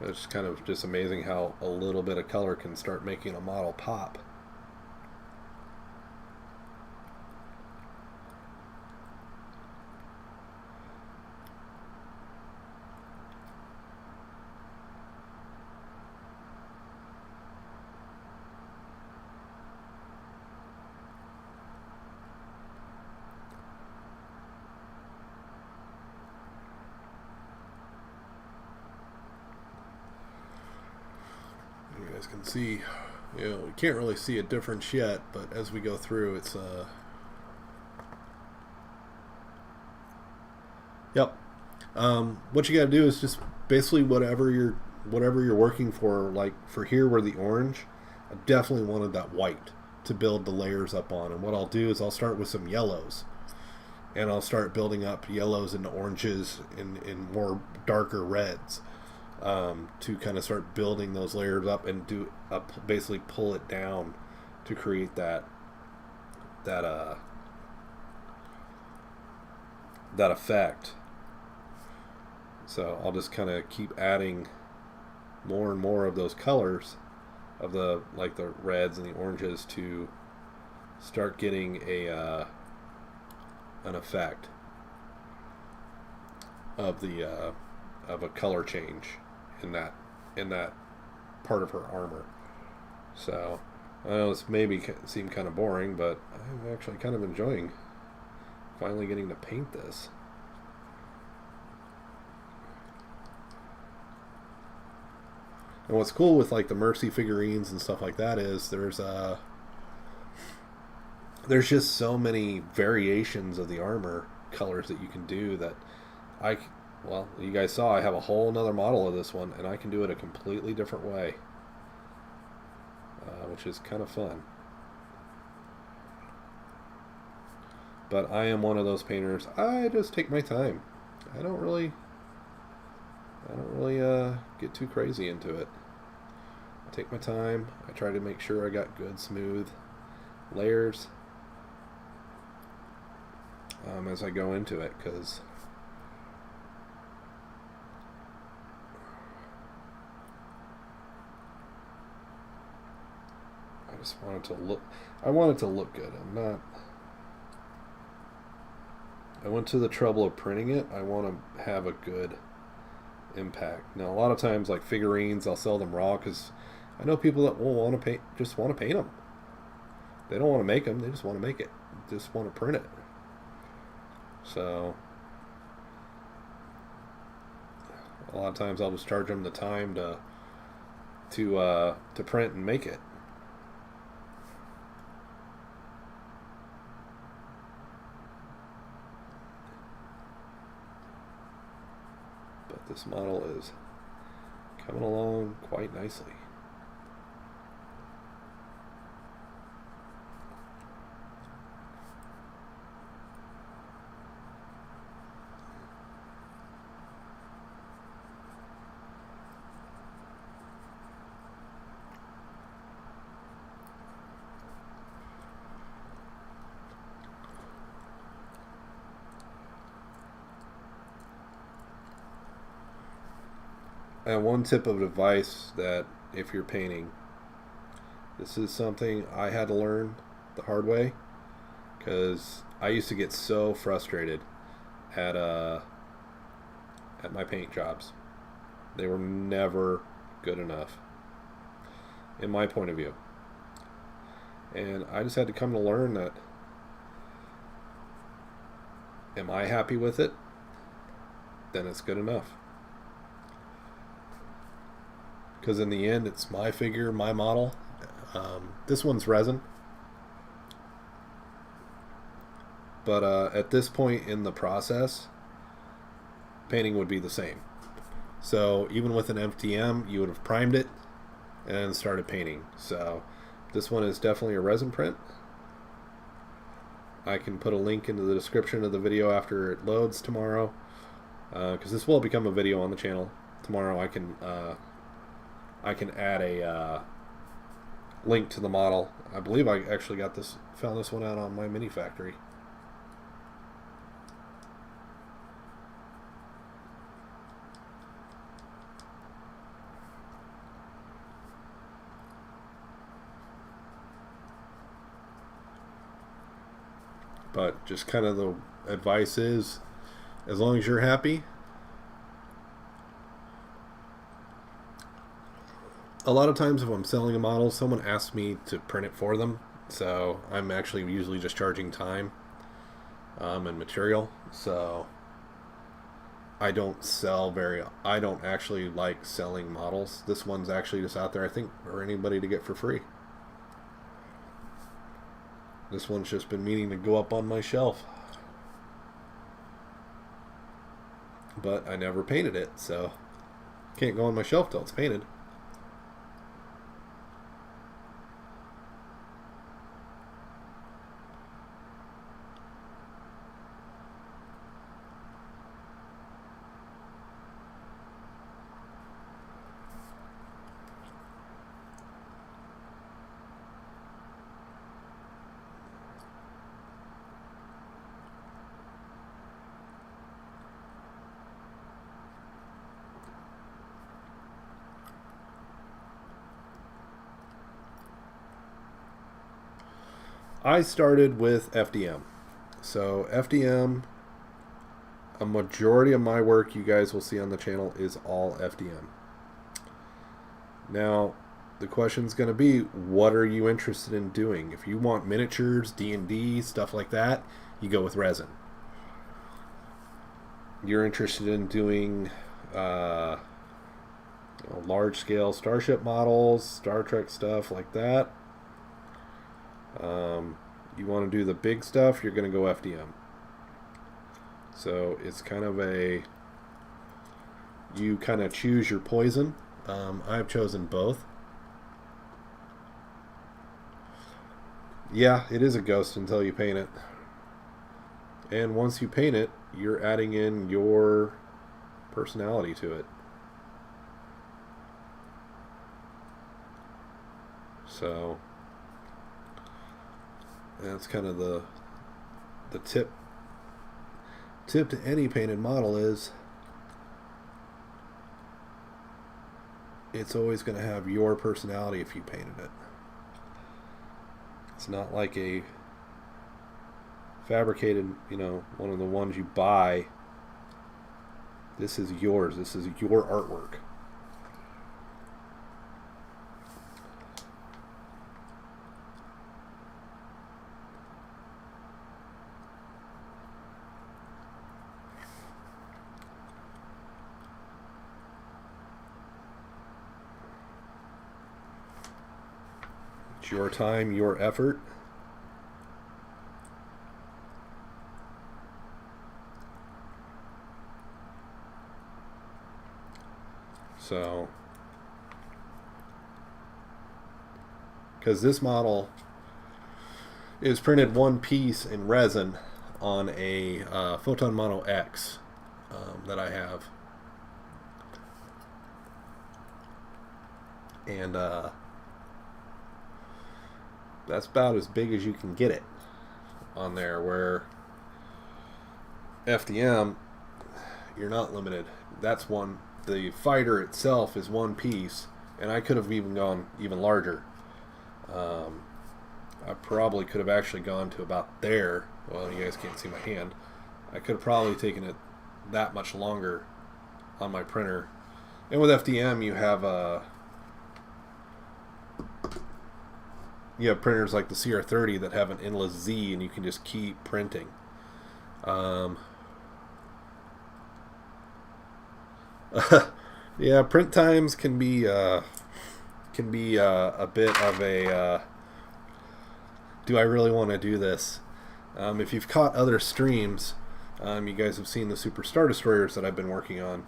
It's kind of just amazing how a little bit of color can start making a model pop. You guys can see, we can't really see a difference yet, but as we go through, it's yep. What you got to do is just basically whatever you're working for. Like for here, where the orange, I definitely wanted that white to build the layers up on. And what I'll do is I'll start with some yellows, and I'll start building up yellows into oranges in more darker reds. To kind of start building those layers up and basically pull it down to create that effect. So I'll just kind of keep adding more and more of those colors of the reds and the oranges to start getting an effect of a color change in that part of her armor. So I know this maybe seem kind of boring, but I'm actually kind of enjoying finally getting to paint this. And what's cool with like the Mercy figurines and stuff like that is there's just so many variations of the armor colors that you can do that well, you guys saw I have a whole nother model of this one, and I can do it a completely different way, which is kind of fun. But I am one of those painters. I just take my time. I don't really get too crazy into it. I take my time. I try to make sure I got good, smooth layers as I go into it, because I want it to look good. I went to the trouble of printing it. I want to have a good impact. Now, a lot of times, like figurines, I'll sell them raw because I know people that will want to paint, just want to paint them. They don't want to make them. They just want to make it. Just want to print it. So a lot of times I'll just charge them the time to print and make it. This model is coming along quite nicely. And one tip of advice that if you're painting, this is something I had to learn the hard way, because I used to get so frustrated at my paint jobs. They were never good enough in my point of view. And I just had to come to learn that, am I happy with it? Then it's good enough. Because in the end, it's my figure, my model. This one's resin. But at this point in the process, painting would be the same. So even with an FDM, you would have primed it and started painting. So this one is definitely a resin print. I can put a link into the description of the video after it loads tomorrow, because this will become a video on the channel. Tomorrow I can add a link to the model. I believe I actually found this one out on my mini factory. But just kind of the advice is, as long as you're happy. A lot of times if I'm selling a model, someone asks me to print it for them. So I'm actually usually just charging time and material. So I don't actually like selling models. This one's actually just out there, I think, for anybody to get for free. This one's just been meaning to go up on my shelf. But I never painted it, so can't go on my shelf till it's painted. I started with FDM. So FDM, a majority of my work you guys will see on the channel is all FDM. Now, the question's going to be, what are you interested in doing? If you want miniatures, D&D, stuff like that, you go with resin. You're interested in doing large-scale Starship models, Star Trek stuff like that. You want to do the big stuff, you're going to go FDM. So it's kind of you kind of choose your poison. I've chosen both. Yeah, it is a ghost until you paint it. And once you paint it, you're adding in your personality to it. So that's kind of the tip to any painted model is it's always going to have your personality if you painted it. It's not like a fabricated, one of the ones you buy. This is yours. This is your artwork. It's your time, your effort. So, because this model is printed one piece in resin on a Photon Mono X that I have. And that's about as big as you can get it on there, where FDM, you're not limited. That's one. The fighter itself is one piece, and I could have even gone even larger. I probably could have actually gone to about there. Well, you guys can't see my hand. I could have probably taken it that much longer on my printer. And with FDM, you have printers like the CR30 that have an endless Z, and you can just keep printing. Yeah, print times can be a bit of a do I really want to do this? If you've caught other streams, you guys have seen the Super Star Destroyers that I've been working on,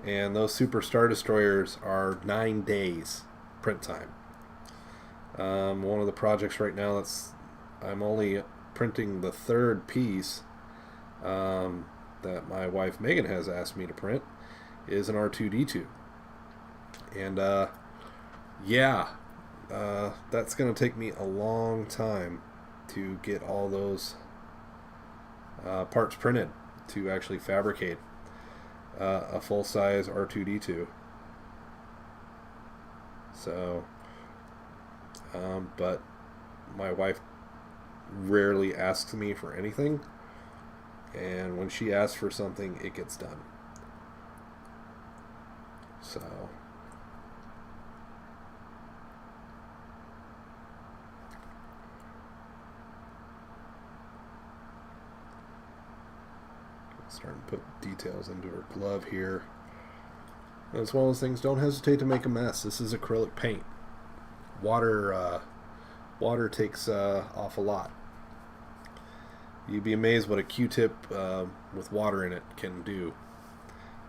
and those Super Star Destroyers are 9 days print time. One of the projects right now I'm only printing the third piece that my wife Megan has asked me to print is an R2-D2. And that's going to take me a long time to get all those parts printed to actually fabricate a full-size R2-D2. So, but my wife rarely asks me for anything, and when she asks for something, it gets done. So starting to put details into her glove here. And it's one of those things, don't hesitate to make a mess. This is acrylic paint. Water takes off a lot. You'd be amazed what a Q-tip with water in it can do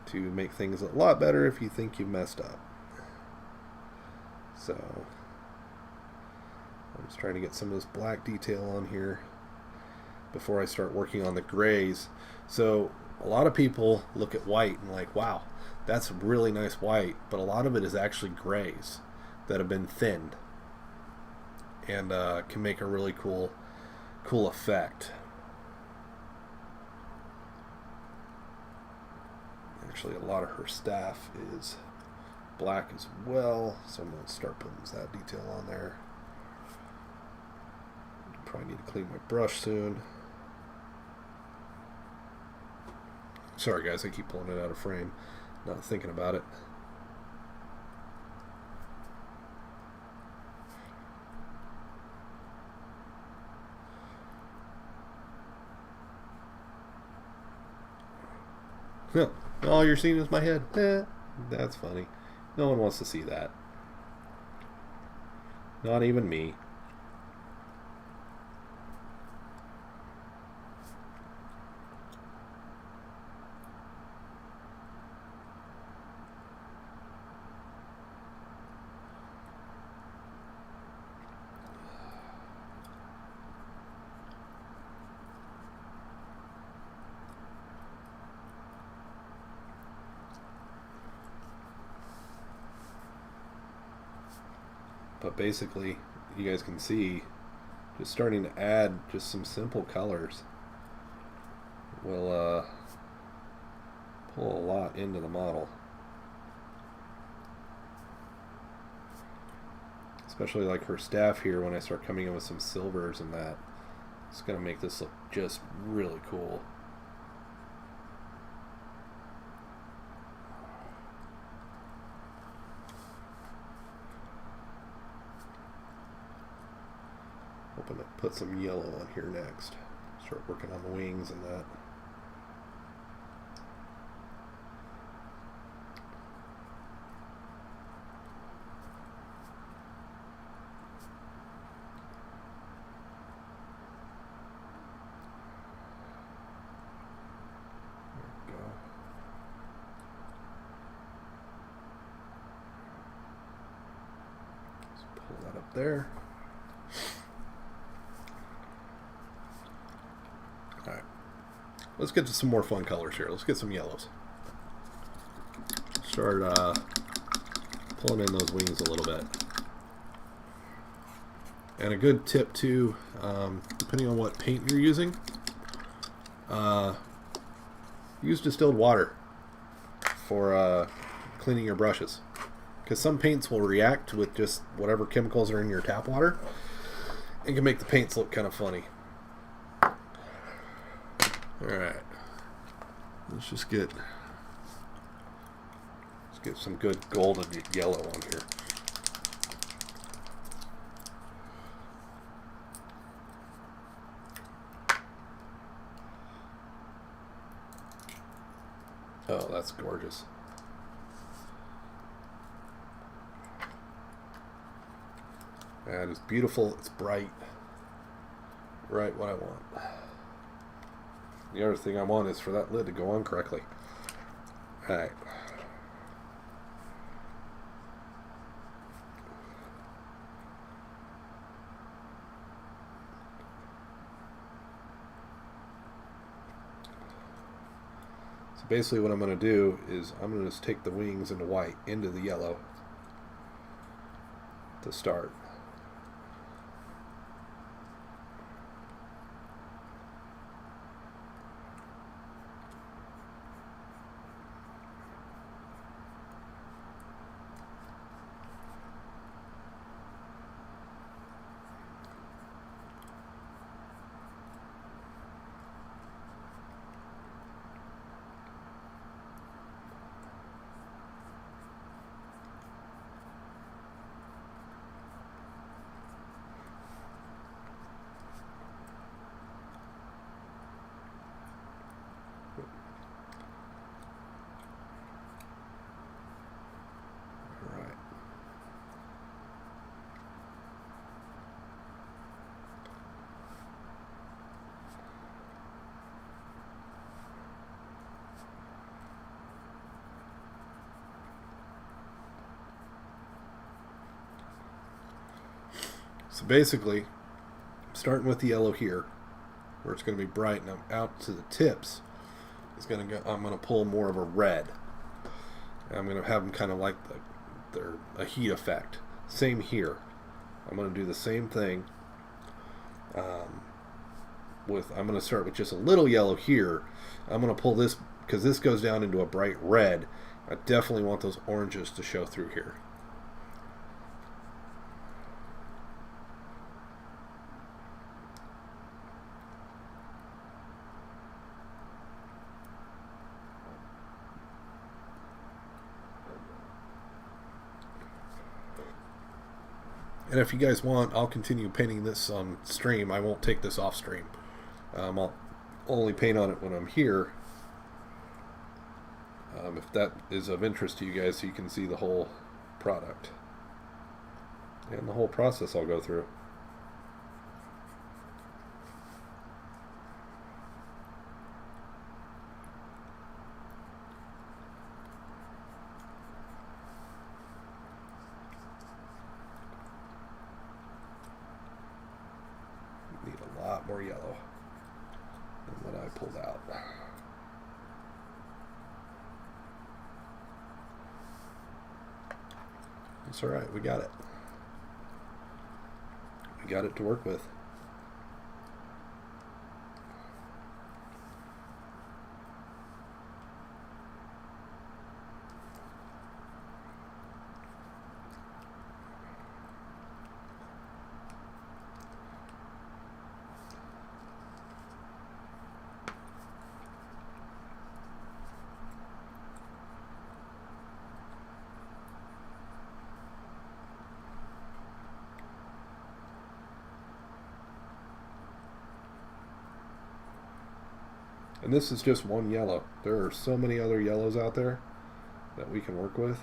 to make things a lot better if you think you messed up. So I'm just trying to get some of this black detail on here before I start working on the grays. So a lot of people look at white and like, wow, that's really nice white, but a lot of it is actually grays that have been thinned and can make a really cool effect. Actually, a lot of her staff is black as well, so I'm going to start putting that detail on there. Probably need to clean my brush soon. Sorry guys, I keep pulling it out of frame, not thinking about it. Huh. All you're seeing is my head. That's funny. No one wants to see that. Not even me. But basically, you guys can see, just starting to add just some simple colors will pull a lot into the model. Especially like her staff here, when I start coming in with some silvers and that, it's going to make this look just really cool. Hoping to put some yellow on here next. Start working on the wings and that. There we go. Let's pull that up there. Alright, let's get to some more fun colors here. Let's get some yellows. Start pulling in those wings a little bit. And a good tip too, depending on what paint you're using, use distilled water for cleaning your brushes. Because some paints will react with just whatever chemicals are in your tap water and can make the paints look kind of funny. Alright, let's get some good golden yellow on here. Oh, that's gorgeous. That is beautiful. It's bright. Right what I want. The other thing I want is for that lid to go on correctly. Alright. So basically what I'm going to do is I'm going to just take the wings into white, into the yellow to start. So basically, I'm starting with the yellow here, where it's going to be bright, and I'm out to the tips. I'm going to pull more of a red. And I'm going to have them kind of like they're a heat effect. Same here. I'm going to do the same thing. I'm going to start with just a little yellow here. I'm going to pull this because this goes down into a bright red. I definitely want those oranges to show through here. And if you guys want, I'll continue painting this on stream. I won't take this off stream. I'll only paint on it when I'm here. If that is of interest to you guys, so you can see the whole product. And the whole process I'll go through. Need a lot more yellow than what I pulled out. It's alright, we got it. We got it to work with. And this is just one yellow. There are so many other yellows out there that we can work with.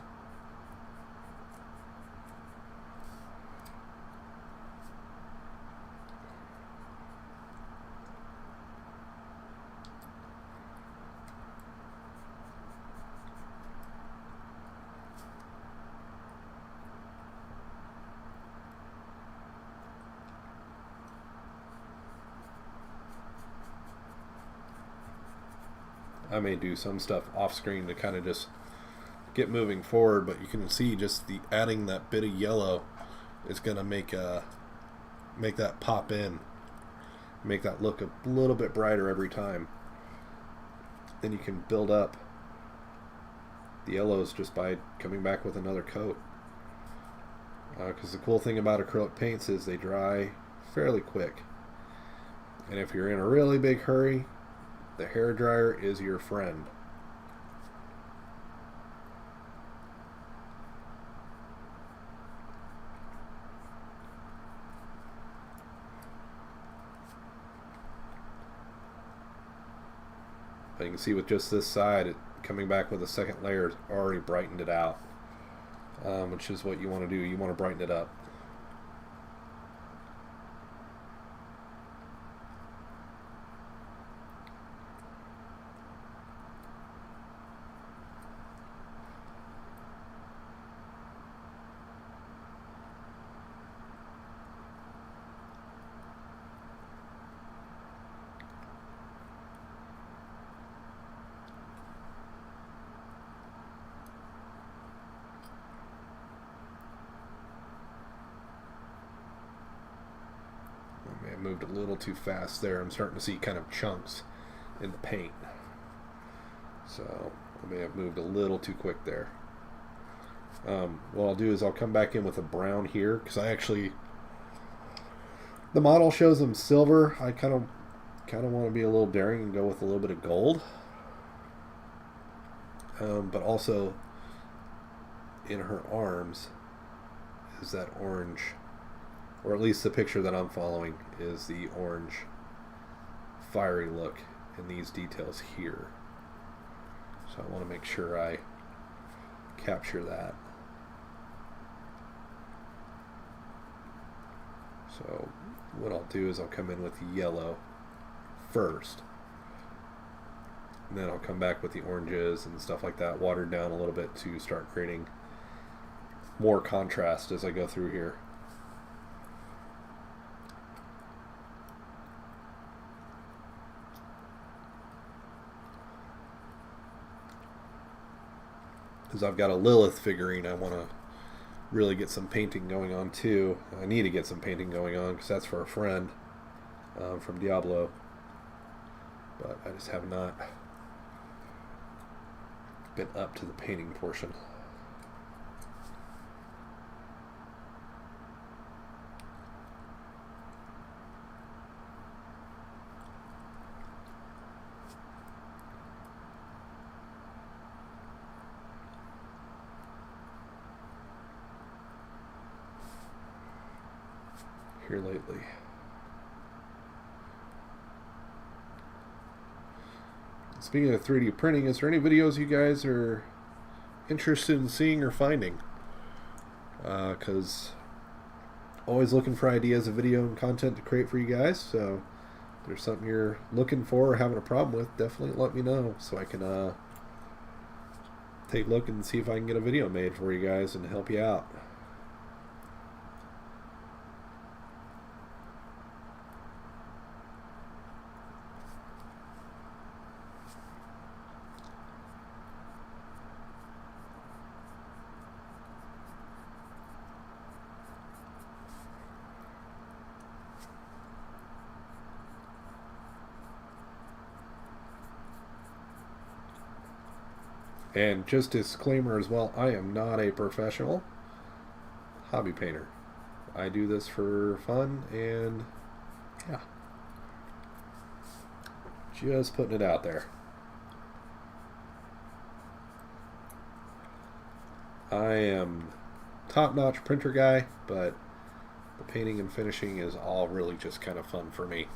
I may do some stuff off screen to kind of just get moving forward, but you can see just the adding that bit of yellow is going to make that pop in, make that look a little bit brighter every time. Then you can build up the yellows just by coming back with another coat. Because the cool thing about acrylic paints is they dry fairly quick. And if you're in a really big hurry, the hairdryer is your friend. But you can see with just this side, coming back with a second layer has already brightened it out, which is what you want to do. You want to brighten it up. I moved a little too fast there. I'm starting to see kind of chunks in the paint. So I may have moved a little too quick there. What I'll do is I'll come back in with a brown here, because the model shows them silver. I kind of want to be a little daring and go with a little bit of gold. But also in her arms is that orange, or at least the picture that I'm following is the orange fiery look in these details here. So I want to make sure I capture that. So what I'll do is I'll come in with yellow first, and then I'll come back with the oranges and stuff like that, watered down a little bit to start creating more contrast as I go through here. because I've got a Lilith figurine I want to really get some painting going on too. I need to get some painting going on because that's for a friend from Diablo, but I just have not been up to the painting portion. Here lately. Speaking of 3D printing, is there any videos you guys are interested in seeing or finding? Because always looking for ideas of video and content to create for you guys, so if there's something you're looking for or having a problem with, definitely let me know so I can take a look and see if I can get a video made for you guys and help you out. And just disclaimer as well, I am not a professional hobby painter. I do this for fun and yeah, just putting it out there. I am top-notch printer guy, but the painting and finishing is all really just kind of fun for me.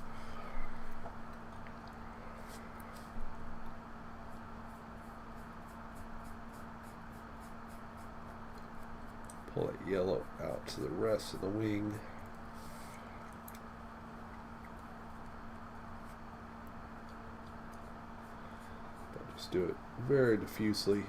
Pull that yellow out to the rest of the wing. But just do it very diffusely.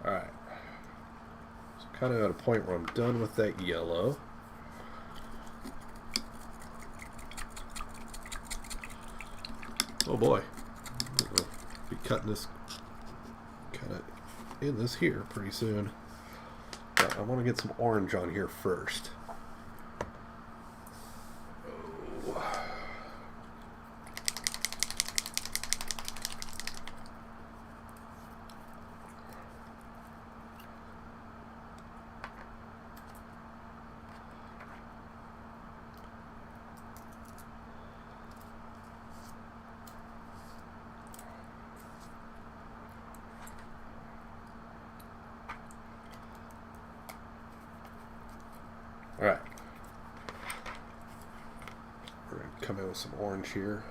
Alright, so kind of at a point where I'm done with that yellow. Oh boy, I'll be cutting this kind of in this here pretty soon. But I want to get some orange on here first. Alright, we're going to come in with some orange here.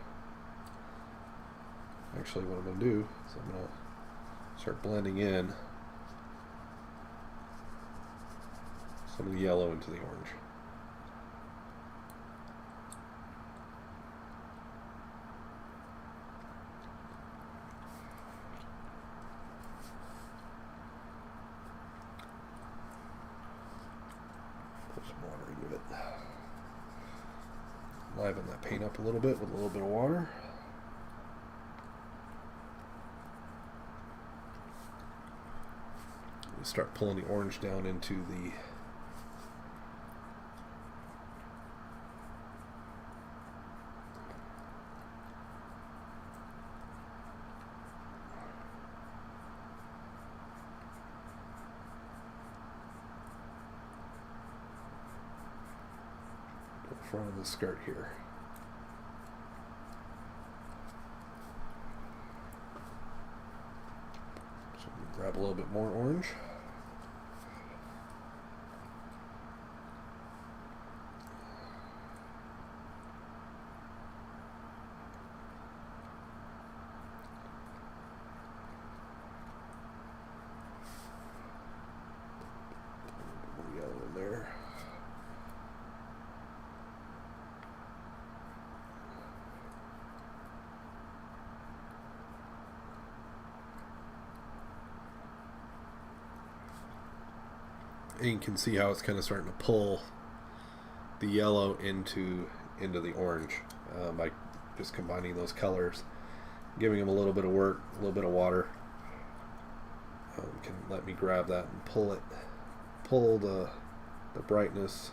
Actually, what I'm going to do is I'm going to start blending in some of the yellow into the orange. Liven that paint up a little bit with a little bit of water. We start pulling the orange down into the front of the skirt here. So grab a little bit more orange. And you can see how it's kind of starting to pull the yellow into the orange by just combining those colors, giving them a little bit of work, a little bit of water. Can let me grab that and pull the brightness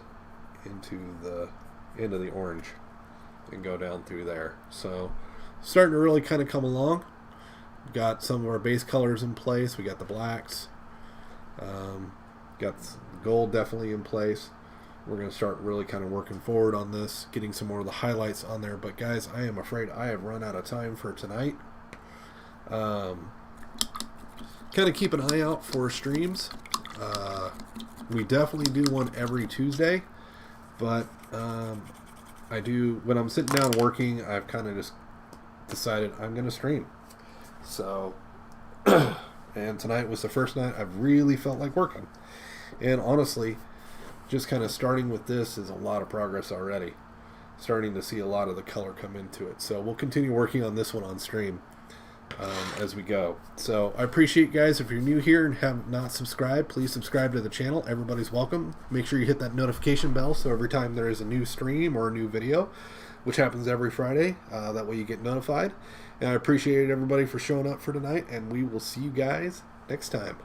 into the orange and go down through there. So starting to really kind of come along. Got some of our base colors in place. We got the blacks, got gold definitely in place. We're going to start really kind of working forward on this, getting some more of the highlights on there. But guys, I am afraid I have run out of time for tonight. Kind of keep an eye out for streams. We definitely do one every Tuesday, but I do, when I'm sitting down working, I've kind of just decided I'm going to stream. So, and tonight was the first night I've really felt like working. And honestly, just kind of starting with this is a lot of progress already. Starting to see a lot of the color come into it. So we'll continue working on this one on stream as we go. So I appreciate you guys. If you're new here and have not subscribed, please subscribe to the channel. Everybody's welcome. Make sure you hit that notification bell so every time there is a new stream or a new video, which happens every Friday, that way you get notified. And I appreciate everybody for showing up for tonight, and we will see you guys next time.